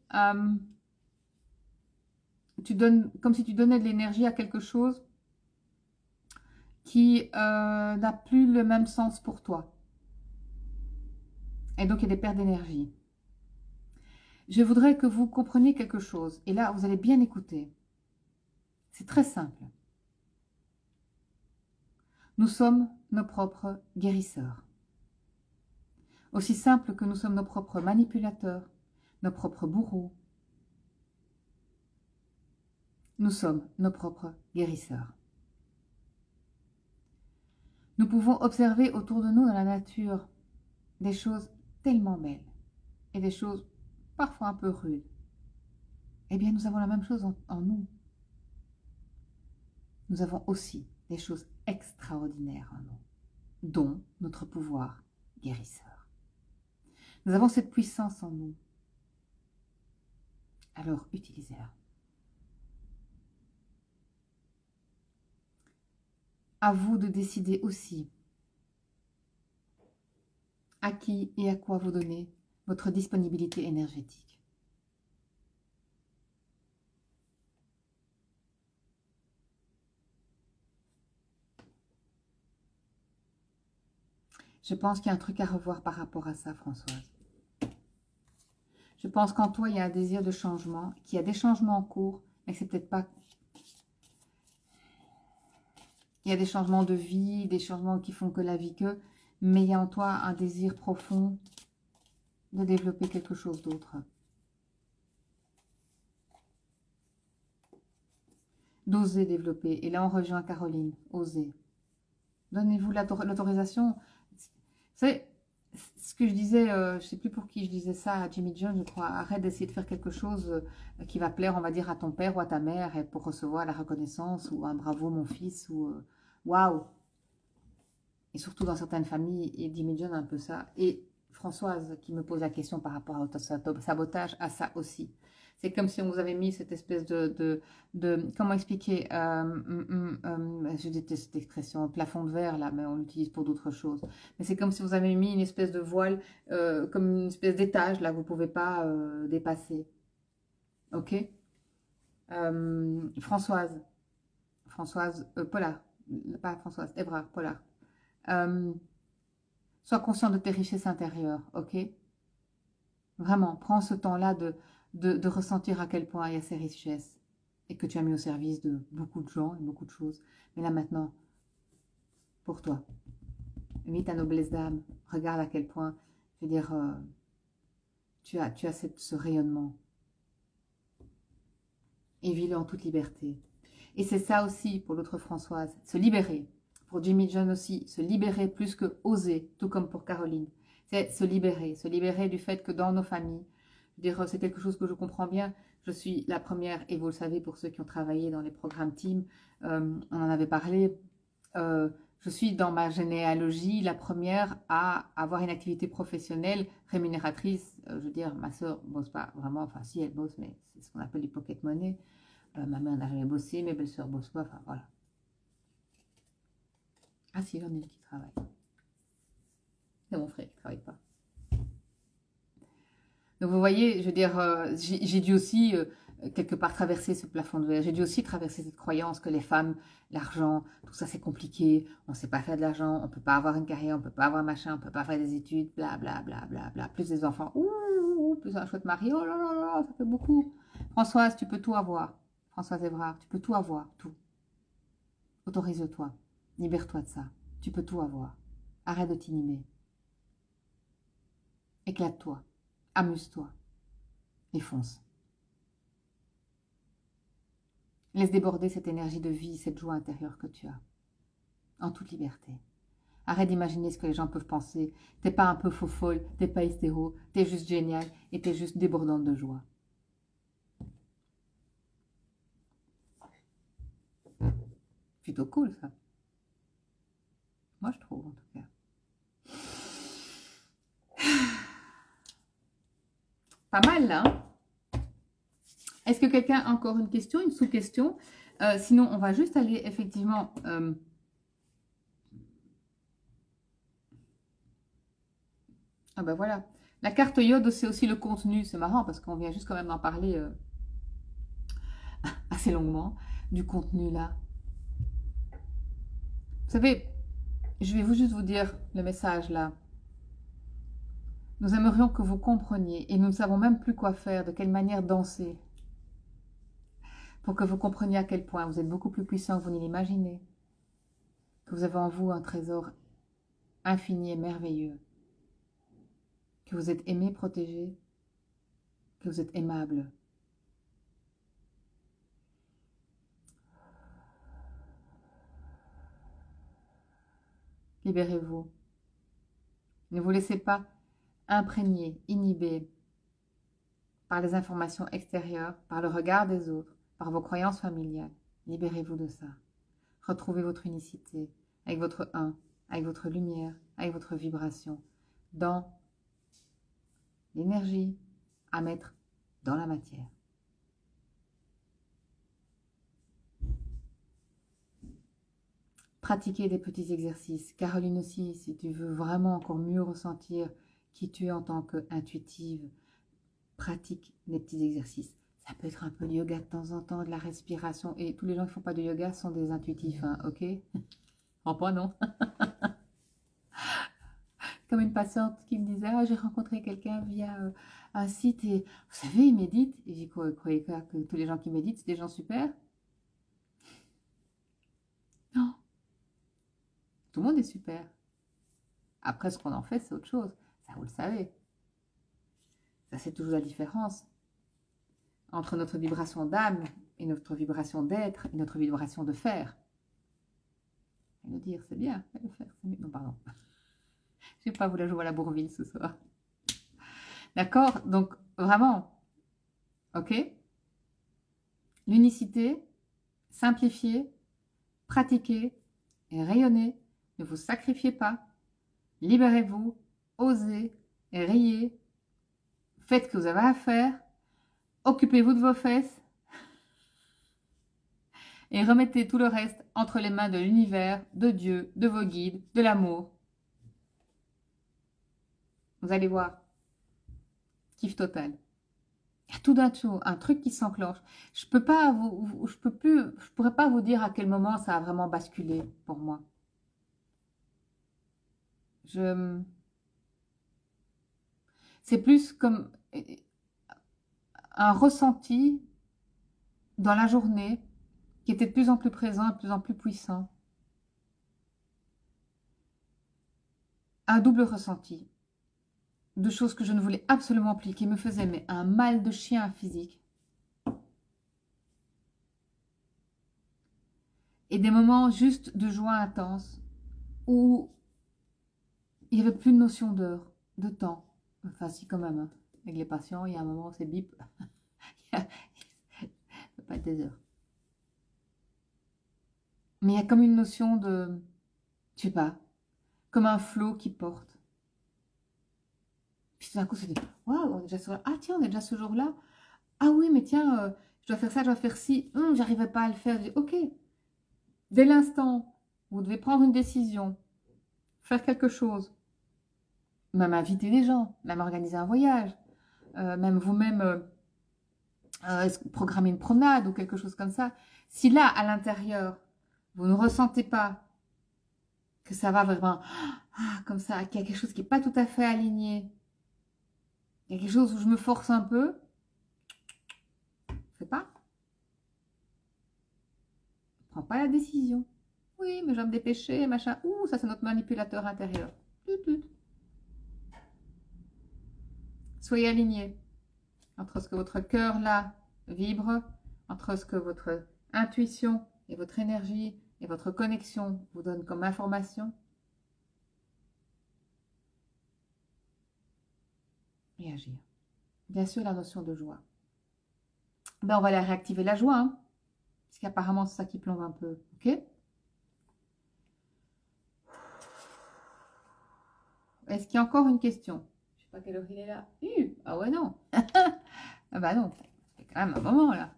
tu donnes, comme si tu donnais de l'énergie à quelque chose qui n'a plus le même sens pour toi. Et donc, il y a des pertes d'énergie. Je voudrais que vous compreniez quelque chose. Et là, vous allez bien écouter. C'est très simple. Nous sommes nos propres guérisseurs. Aussi simple que nous sommes nos propres manipulateurs, nos propres bourreaux. Nous sommes nos propres guérisseurs. Nous pouvons observer autour de nous dans la nature des choses tellement belles et des choses parfois un peu rudes. Eh bien, nous avons la même chose en nous. Nous avons aussi des choses extraordinaires en nous, dont notre pouvoir guérisseur. Nous avons cette puissance en nous. Alors, utilisez-la. À vous de décider aussi à qui et à quoi vous donnez votre disponibilité énergétique. Je pense qu'il y a un truc à revoir par rapport à ça, Françoise. Je pense qu'en toi, il y a un désir de changement, qu'il y a des changements en cours, mais que c'est peut-être pas... Il y a des changements de vie, des changements qui font que la vie que... Mais il y a en toi un désir profond de développer quelque chose d'autre. D'oser développer. Et là, on rejoint Caroline. Oser. Donnez-vous l'autorisation. C'est ce que je disais, je ne sais plus pour qui je disais ça, à Jimmy John, je crois. Arrête d'essayer de faire quelque chose qui va plaire, on va dire, à ton père ou à ta mère, et pour recevoir la reconnaissance, ou un bravo mon fils, ou waouh. Et surtout dans certaines familles, et Jimmy John a un peu ça. Et Françoise, qui me pose la question par rapport au sabotage, a ça aussi. C'est comme si on vous avait mis cette espèce de comment expliquer, je déteste cette expression, plafond de verre, là, mais on l'utilise pour d'autres choses. Mais c'est comme si vous avez mis une espèce de voile, comme une espèce d'étage, là, vous ne pouvez pas dépasser. Ok. Françoise, Pollard, pas Françoise, Évrard, Pollard. Sois conscient de tes richesses intérieures, ok? Vraiment, prends ce temps-là de ressentir à quel point il y a ces richesses et que tu as mis au service de beaucoup de gens et beaucoup de choses. Mais là maintenant, pour toi, vis ta noblesse d'âme, regarde à quel point, je veux dire, tu as ce rayonnement. Et vis-le en toute liberté. Et c'est ça aussi pour l'autre Françoise, se libérer. Pour Jimmy John aussi, se libérer plus que oser, tout comme pour Caroline. C'est se libérer du fait que dans nos familles, je veux dire, c'est quelque chose que je comprends bien. Je suis la première, et vous le savez pour ceux qui ont travaillé dans les programmes team, on en avait parlé, je suis dans ma généalogie la première à avoir une activité professionnelle rémunératrice. Je veux dire, ma soeur ne bosse pas vraiment, enfin si elle bosse, mais c'est ce qu'on appelle du pocket money. Ma mère n'a jamais bossé, mes belles-sœurs bossent pas, enfin voilà. Ah si, j'en ai une qui travaille. C'est mon frère qui ne travaille pas. Donc vous voyez, je veux dire, j'ai dû aussi quelque part traverser ce plafond de verre. J'ai dû aussi traverser cette croyance que les femmes, l'argent, tout ça c'est compliqué. On ne sait pas faire de l'argent, on ne peut pas avoir une carrière, on ne peut pas avoir un machin, on ne peut pas faire des études, bla bla bla bla bla. Plus des enfants, plus un chouette mari, oh là là là, ça fait beaucoup. Françoise, tu peux tout avoir. Françoise Évrard, tu peux tout avoir, tout. Autorise-toi, libère-toi de ça. Tu peux tout avoir. Arrête de t'inhiber. Éclate-toi. Amuse-toi et fonce. Laisse déborder cette énergie de vie, cette joie intérieure que tu as, en toute liberté. Arrête d'imaginer ce que les gens peuvent penser. T'es pas un peu faux folle, t'es pas hystéro, t'es juste génial et t'es juste débordante de joie. Plutôt cool ça. Moi je trouve en tout cas. Pas mal là, hein? Est-ce que quelqu'un a encore une question, une sous-question? Sinon, on va juste aller effectivement Ah ben voilà. La carte iode, c'est aussi le contenu. C'est marrant parce qu'on vient juste quand même d'en parler assez longuement, du contenu là. Vous savez, je vais juste vous dire le message là. Nous aimerions que vous compreniez, et nous ne savons même plus quoi faire, de quelle manière danser, pour que vous compreniez à quel point vous êtes beaucoup plus puissant que vous ne l'imaginez, que vous avez en vous un trésor infini et merveilleux, que vous êtes aimé, protégé, que vous êtes aimable. Libérez-vous. Ne vous laissez pas imprégner, inhiber par les informations extérieures, par le regard des autres, par vos croyances familiales. Libérez-vous de ça. Retrouvez votre unicité avec votre un, avec votre lumière, avec votre vibration, dans l'énergie à mettre dans la matière. Pratiquez des petits exercices. Caroline aussi, si tu veux vraiment encore mieux ressentir qui tu es en tant qu'intuitive, pratique des petits exercices. Ça peut être un peu de yoga de temps en temps, de la respiration. Et tous les gens qui ne font pas de yoga sont des intuitifs, hein, ok? En pas non. Comme une patiente qui me disait, ah, j'ai rencontré quelqu'un via un site et vous savez, il médite. Et j'ai croyé que tous les gens qui méditent, c'est des gens super. Non, tout le monde est super. Après, ce qu'on en fait, c'est autre chose. Ça, vous le savez. Ça, c'est toujours la différence entre notre vibration d'âme et notre vibration d'être et notre vibration de faire. Et le dire, c'est bien. Et le faire, c'est mieux. Non, pardon. Je ne vais pas vous la jouer à la Bourville ce soir. D'accord? Donc, vraiment, ok? L'unicité, simplifiez, pratiquez et rayonnez. Ne vous sacrifiez pas. Libérez-vous, osez, riez. Faites ce que vous avez à faire. Occupez-vous de vos fesses. Et remettez tout le reste entre les mains de l'univers, de Dieu, de vos guides, de l'amour. Vous allez voir. Kiff total. Il y a tout d'un coup un truc qui s'enclenche. Je pourrais pas vous dire à quel moment ça a vraiment basculé pour moi. C'est plus comme un ressenti dans la journée qui était de plus en plus présent, de plus en plus puissant. Un double ressenti de choses que je ne voulais absolument plus, qui me faisaient mais un mal de chien physique. Et des moments juste de joie intense où il n'y avait plus de notion d'heure, de temps. Enfin, si, quand même. Hein. Avec les patients, il y a un moment, c'est bip. Ça ne peut pas être des heures. Mais il y a comme une notion de, je sais pas, comme un flot qui porte. Puis tout d'un coup, c'est waouh, on est déjà sur... Ah tiens, on est déjà ce jour-là. Ah oui, mais tiens, je dois faire ça, je dois faire ci. J'arrivais pas à le faire. Je dis, ok. Dès l'instant où vous devez prendre une décision, faire quelque chose, même inviter des gens, même organiser un voyage, même vous-même programmer une promenade ou quelque chose comme ça. Si là, à l'intérieur, vous ne ressentez pas que ça va vraiment comme ça, qu'il y a quelque chose qui n'est pas tout à fait aligné, il y a quelque chose où je me force un peu, fais pas. Prends pas la décision. Oui, mais je vais me dépêcher, machin. Ouh, ça c'est notre manipulateur intérieur. Soyez alignés entre ce que votre cœur là vibre, entre ce que votre intuition et votre énergie et votre connexion vous donnent comme information. Et agir. Bien sûr, la notion de joie. Ben, on va aller réactiver la joie, hein, parce qu'apparemment, c'est ça qui plombe un peu. Ok? Est-ce qu'il y a encore une question? Je ne sais pas quelle heure il est là. Ah ouais, non. Ah bah non, c'est quand même un moment là.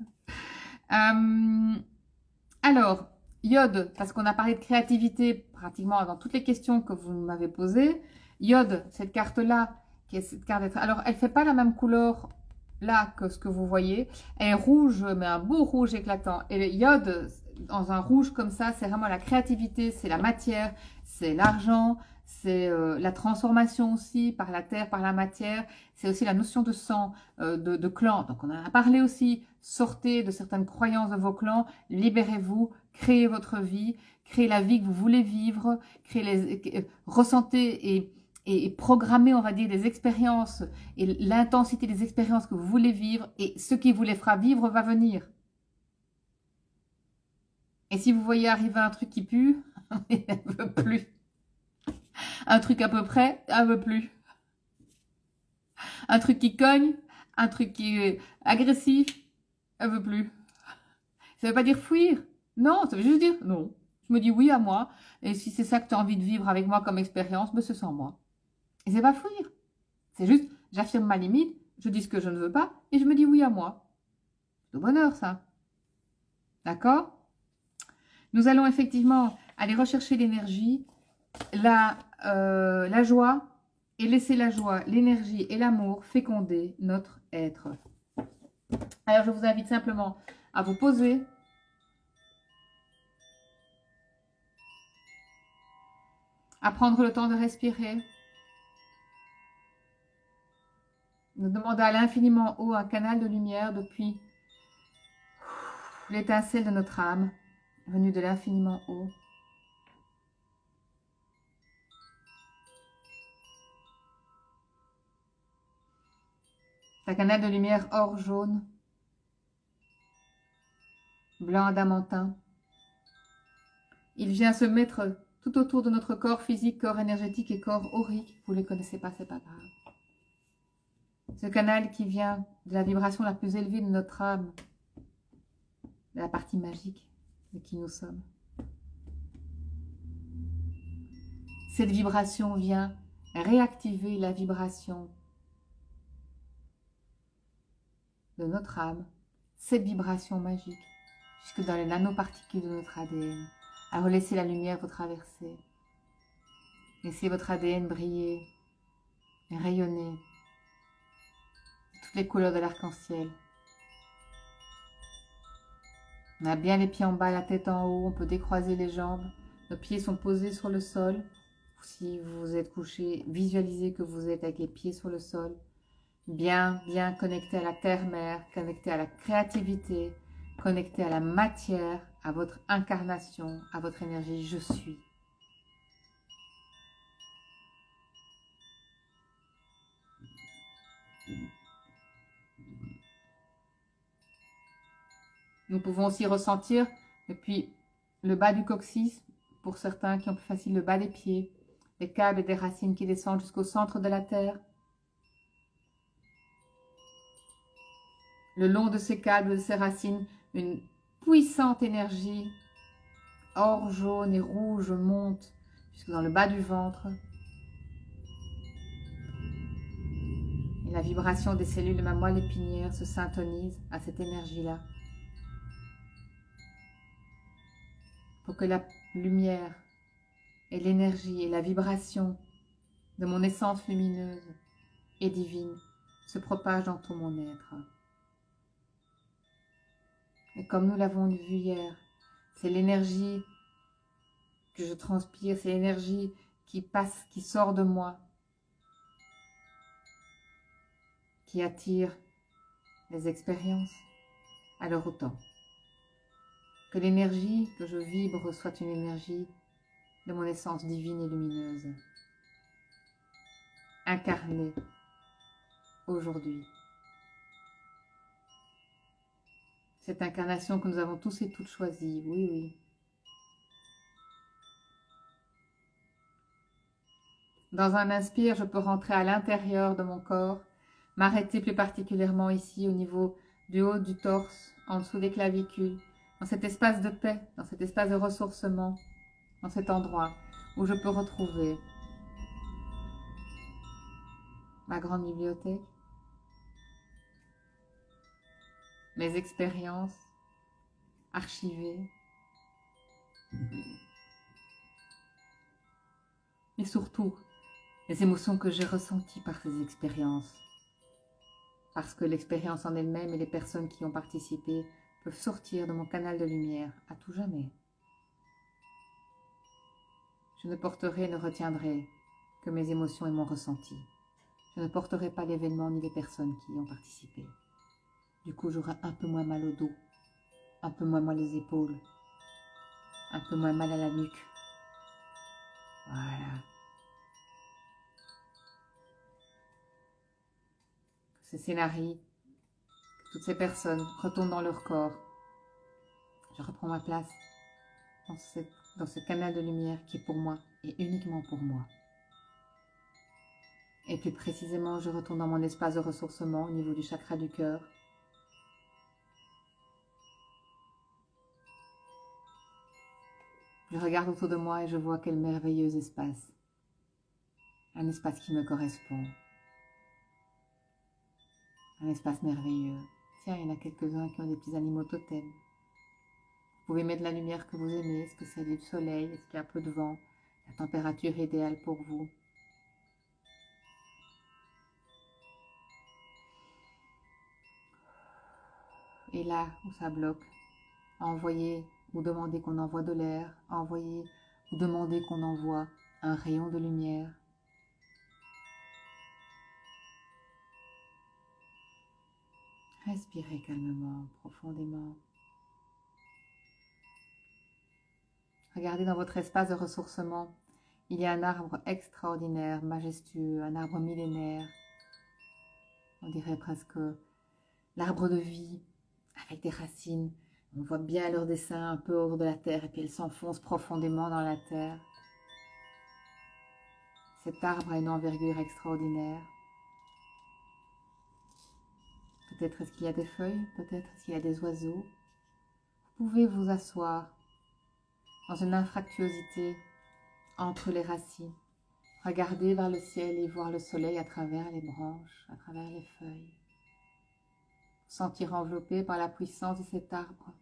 Alors, Iode, parce qu'on a parlé de créativité pratiquement dans toutes les questions que vous m'avez posées. Iode, cette carte-là, qui est cette carte d'être. Alors, elle ne fait pas la même couleur là que ce que vous voyez. Elle est rouge, mais un beau rouge éclatant. Et le iode, dans un rouge comme ça, c'est vraiment la créativité, c'est la matière, c'est l'argent, c'est la transformation aussi par la terre, par la matière. C'est aussi la notion de sang, de clan. Donc, on en a parlé aussi. Sortez de certaines croyances de vos clans, libérez-vous, créez votre vie, créez la vie que vous voulez vivre, ressentez et programmez, on va dire, des expériences et l'intensité des expériences que vous voulez vivre, et ce qui vous les fera vivre va venir. Et si vous voyez arriver un truc qui pue, elle ne veut plus. Un truc à peu près, elle ne veut plus. Un truc qui cogne, un truc qui est agressif, elle ne veut plus. Ça ne veut pas dire fuir. Non, ça veut juste dire non. Je me dis oui à moi. Et si c'est ça que tu as envie de vivre avec moi comme expérience, ben c'est sans moi. Et c'est pas fuir. C'est juste, j'affirme ma limite, je dis ce que je ne veux pas et je me dis oui à moi. C'est de bonheur ça. D'accord? Nous allons effectivement aller rechercher l'énergie, la joie, et laisser la joie, l'énergie et l'amour féconder notre être. Alors je vous invite simplement à vous poser, à prendre le temps de respirer, de demander à l'infiniment haut un canal de lumière depuis l'étincelle de notre âme, venue de l'infiniment haut. Un canal de lumière or jaune, blanc adamantin. Il vient se mettre tout autour de notre corps physique, corps énergétique et corps aurique. Vous ne les connaissez pas, c'est pas grave. Ce canal qui vient de la vibration la plus élevée de notre âme, de la partie magique de qui nous sommes. Cette vibration vient réactiver la vibration de notre âme, cette vibration magique, jusque dans les nanoparticules de notre ADN. Alors laissez la lumière vous traverser. Laissez votre ADN briller et rayonner de toutes les couleurs de l'arc-en-ciel. On a bien les pieds en bas, la tête en haut, on peut décroiser les jambes. Nos pieds sont posés sur le sol. Si vous êtes couché, visualisez que vous êtes avec les pieds sur le sol. Bien connecté à la terre-mère, connecté à la créativité, connecté à la matière, à votre incarnation, à votre énergie. Je suis. Nous pouvons aussi ressentir depuis le bas du coccyx, pour certains qui ont plus facile le bas des pieds, les câbles et des racines qui descendent jusqu'au centre de la terre. Le long de ces câbles, de ces racines, une puissante énergie or jaune et rouge monte jusque dans le bas du ventre. Et la vibration des cellules de ma moelle épinière se syntonise à cette énergie-là. Pour que la lumière et l'énergie et la vibration de mon essence lumineuse et divine se propagent dans tout mon être. Et comme nous l'avons vu hier, c'est l'énergie que je transpire, c'est l'énergie qui passe, qui sort de moi, qui attire les expériences. Alors autant que l'énergie que je vibre soit une énergie de mon essence divine et lumineuse, incarnée aujourd'hui. Cette incarnation que nous avons tous et toutes choisie, oui, oui. Dans un inspire, je peux rentrer à l'intérieur de mon corps, m'arrêter plus particulièrement ici au niveau du haut du torse, en dessous des clavicules, dans cet espace de paix, dans cet espace de ressourcement, dans cet endroit où je peux retrouver ma grande bibliothèque, mes expériences archivées, et surtout les émotions que j'ai ressenties par ces expériences. Parce que l'expérience en elle-même et les personnes qui y ont participé peuvent sortir de mon canal de lumière à tout jamais. Je ne porterai et ne retiendrai que mes émotions et mon ressenti. Je ne porterai pas l'événement ni les personnes qui y ont participé. Du coup, j'aurai un peu moins mal au dos, un peu moins mal aux épaules, un peu moins mal à la nuque. Voilà. Ces scénarios, toutes ces personnes retournent dans leur corps. Je reprends ma place dans ce canal de lumière qui est pour moi et uniquement pour moi. Et plus précisément, je retourne dans mon espace de ressourcement au niveau du chakra du cœur. Je regarde autour de moi et je vois quel merveilleux espace. Un espace qui me correspond. Un espace merveilleux. Tiens, il y en a quelques-uns qui ont des petits animaux totems. Vous pouvez mettre la lumière que vous aimez. Est-ce que c'est du soleil? Est-ce qu'il y a un peu de vent? La température idéale pour vous. Et là où ça bloque, envoyez ou demandez qu'on envoie de l'air. Envoyez ou demandez qu'on envoie un rayon de lumière. Respirez calmement, profondément. Regardez dans votre espace de ressourcement. Il y a un arbre extraordinaire, majestueux, un arbre millénaire. On dirait presque l'arbre de vie, avec des racines. On voit bien leur dessin un peu hors de la terre et puis elles s'enfoncent profondément dans la terre. Cet arbre a une envergure extraordinaire. Peut-être est-ce qu'il y a des feuilles, peut-être est-ce qu'il y a des oiseaux. Vous pouvez vous asseoir dans une infractuosité entre les racines. Regarder vers le ciel et voir le soleil à travers les branches, à travers les feuilles. Vous sentir enveloppé par la puissance de cet arbre.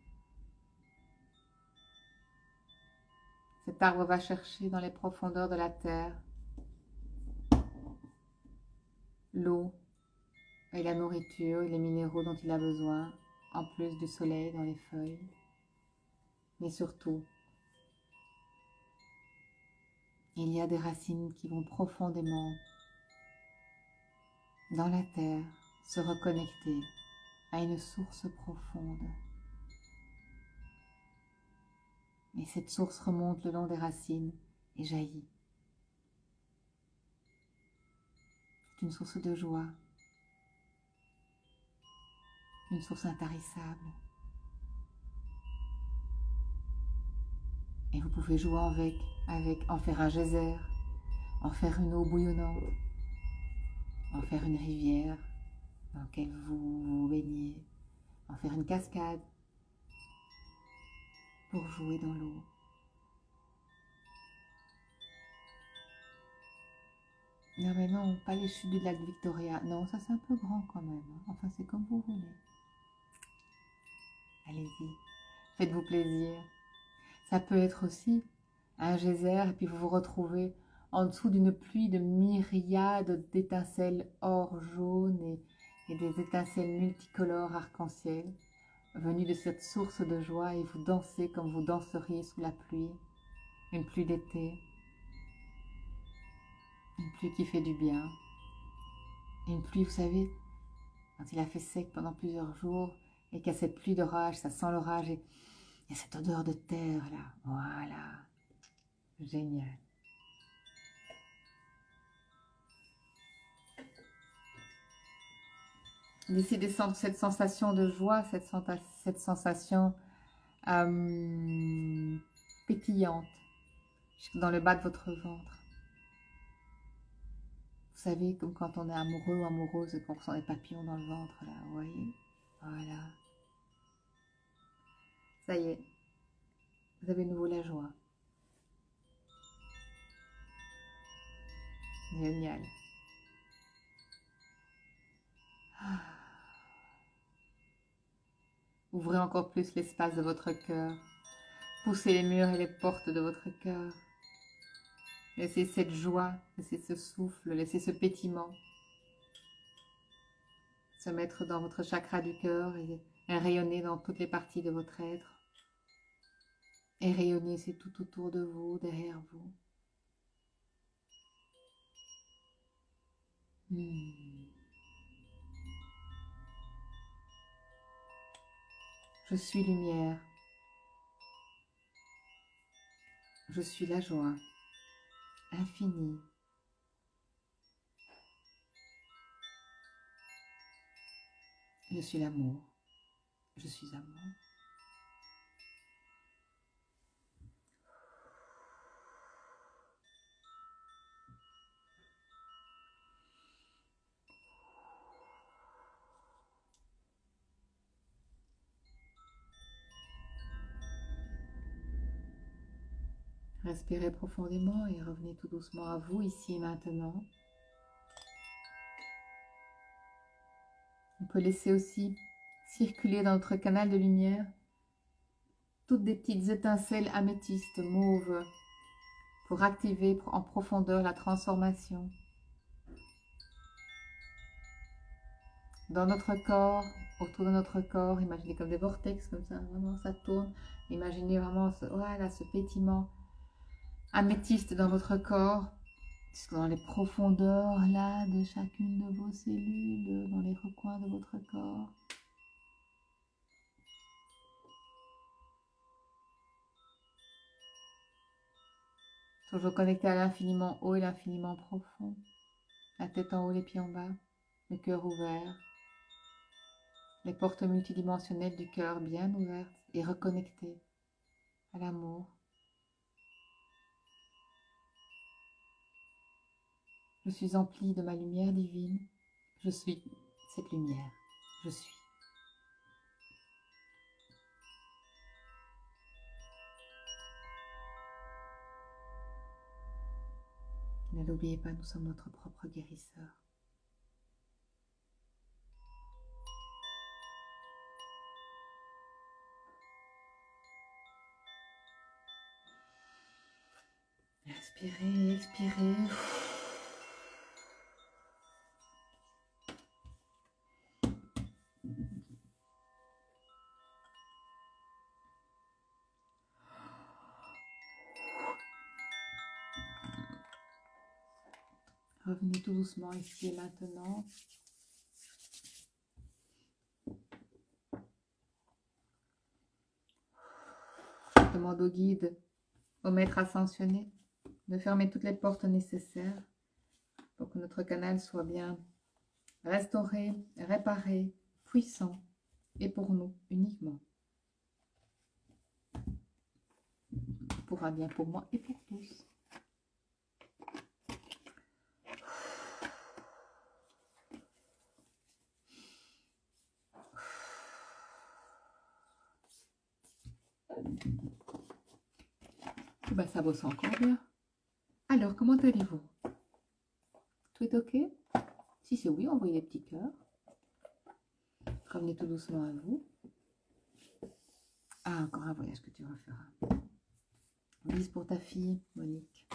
Cet arbre va chercher dans les profondeurs de la terre l'eau et la nourriture et les minéraux dont il a besoin, en plus du soleil dans les feuilles. Mais surtout, il y a des racines qui vont profondément dans la terre se reconnecter à une source profonde. Et cette source remonte le long des racines et jaillit. C'est une source de joie, une source intarissable. Et vous pouvez jouer avec, en faire un geyser, en faire une eau bouillonnante, en faire une rivière dans laquelle vous vous baignez, en faire une cascade pour jouer dans l'eau. Non mais non, pas les chutes du lac Victoria. Non, ça c'est un peu grand quand même. Enfin, c'est comme vous voulez. Allez-y, faites-vous plaisir. Ça peut être aussi un geyser et puis vous vous retrouvez en dessous d'une pluie de myriades d'étincelles or jaune et des étincelles multicolores arc-en-ciel venues de cette source de joie et vous dansez comme vous danseriez sous la pluie, une pluie d'été, une pluie qui fait du bien, une pluie, vous savez, quand il a fait sec pendant plusieurs jours et qu'il y a cette pluie d'orage, ça sent l'orage et il y a cette odeur de terre là, voilà, génial. Laissez descendre cette sensation de joie, cette sensation pétillante dans le bas de votre ventre. Vous savez, comme quand on est amoureux ou amoureuse et qu'on ressent des papillons dans le ventre, là, vous voyez? Voilà. Ça y est, vous avez de nouveau la joie. Génial. Ouvrez encore plus l'espace de votre cœur. Poussez les murs et les portes de votre cœur. Laissez cette joie, laissez ce souffle, laissez ce pétillement se mettre dans votre chakra du cœur et rayonner dans toutes les parties de votre être. Et rayonner, c'est tout autour de vous, derrière vous. Je suis lumière. Je suis la joie infinie. Je suis l'amour. Je suis amour. Respirez profondément et revenez tout doucement à vous, ici et maintenant. On peut laisser aussi circuler dans notre canal de lumière toutes des petites étincelles améthystes, mauves, pour activer en profondeur la transformation. Dans notre corps, autour de notre corps, imaginez comme des vortex, comme ça, vraiment ça tourne. Imaginez vraiment voilà, ce pétillement améthyste dans votre corps, dans les profondeurs là de chacune de vos cellules, dans les recoins de votre corps. Toujours connecté à l'infiniment haut et l'infiniment profond. La tête en haut, les pieds en bas, le cœur ouvert. Les portes multidimensionnelles du cœur bien ouvertes et reconnectées à l'amour. Je suis emplie de ma lumière divine. Je suis cette lumière. Je suis. Ne l'oubliez pas, nous sommes notre propre guérisseur. Inspirez, expirez. Revenez tout doucement ici et maintenant. Je demande au guide, au maître ascensionné, de fermer toutes les portes nécessaires pour que notre canal soit bien restauré, réparé, puissant et pour nous uniquement. Pour un bien pour moi et pour tous. Ben, ça bosse encore bien. Alors, comment allez-vous? Tout est OK? Si c'est oui, envoyez des petits cœurs. Revenez tout doucement à vous. Ah, encore un voyage que tu referas. Lise pour ta fille, Monique.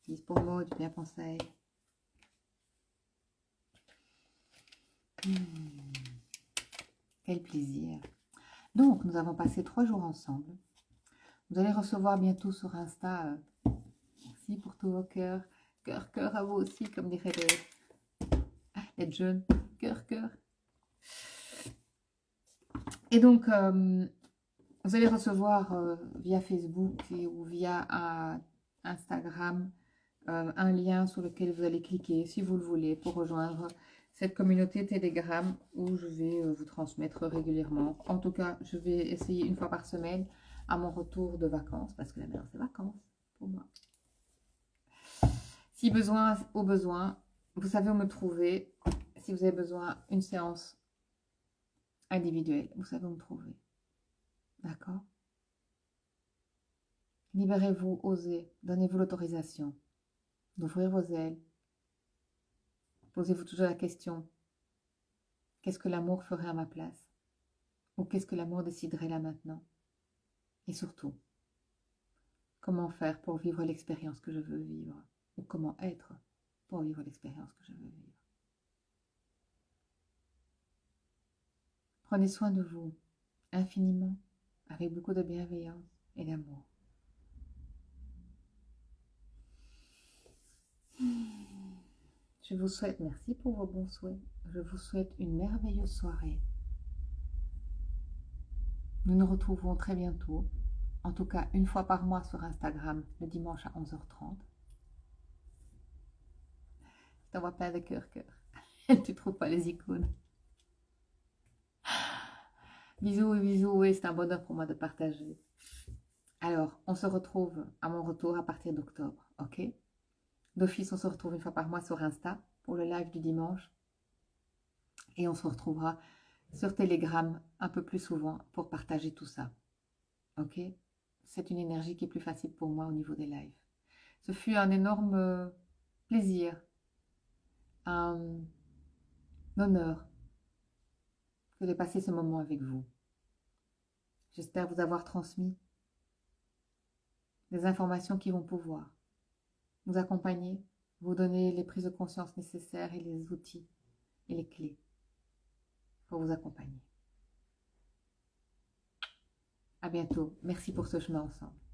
Lise pour Maud, bien pensé à elle. Quel plaisir. Donc, nous avons passé 3 jours ensemble. Vous allez recevoir bientôt sur Insta, merci pour tous vos cœurs. Cœur, cœur à vous aussi, comme dirait les jeunes. Cœur, cœur. Et donc, vous allez recevoir via Facebook ou via Instagram un lien sur lequel vous allez cliquer, si vous le voulez, pour rejoindre cette communauté Telegram où je vais vous transmettre régulièrement. En tout cas, je vais essayer une fois par semaine à mon retour de vacances, parce que la merde, c'est vacances pour moi. Si besoin, au besoin, vous savez où me trouver. Si vous avez besoin d'une séance individuelle, vous savez où me trouver. D'accord? Libérez-vous, osez, donnez-vous l'autorisation d'ouvrir vos ailes. Posez-vous toujours la question, qu'est-ce que l'amour ferait à ma place? Ou qu'est-ce que l'amour déciderait là maintenant? Et surtout, comment faire pour vivre l'expérience que je veux vivre, ou comment être pour vivre l'expérience que je veux vivre. Prenez soin de vous infiniment, avec beaucoup de bienveillance et d'amour. Je vous souhaite, merci pour vos bons souhaits, je vous souhaite une merveilleuse soirée. Nous nous retrouverons très bientôt, en tout cas une fois par mois sur Instagram, le dimanche à 11h30. Je t'envoie plein de cœur. Tu trouves pas les icônes. Bisous et bisous, et c'est un bonheur pour moi de partager. Alors, on se retrouve à mon retour à partir d'octobre, ok? D'office, on se retrouve une fois par mois sur Insta pour le live du dimanche. Et on se retrouvera sur Telegram un peu plus souvent pour partager tout ça, ok? C'est une énergie qui est plus facile pour moi au niveau des lives. Ce fut un énorme plaisir, un honneur que de passer ce moment avec vous. J'espère vous avoir transmis des informations qui vont pouvoir vous accompagner, vous donner les prises de conscience nécessaires et les outils et les clés pour vous accompagner. À bientôt. Merci pour ce chemin ensemble.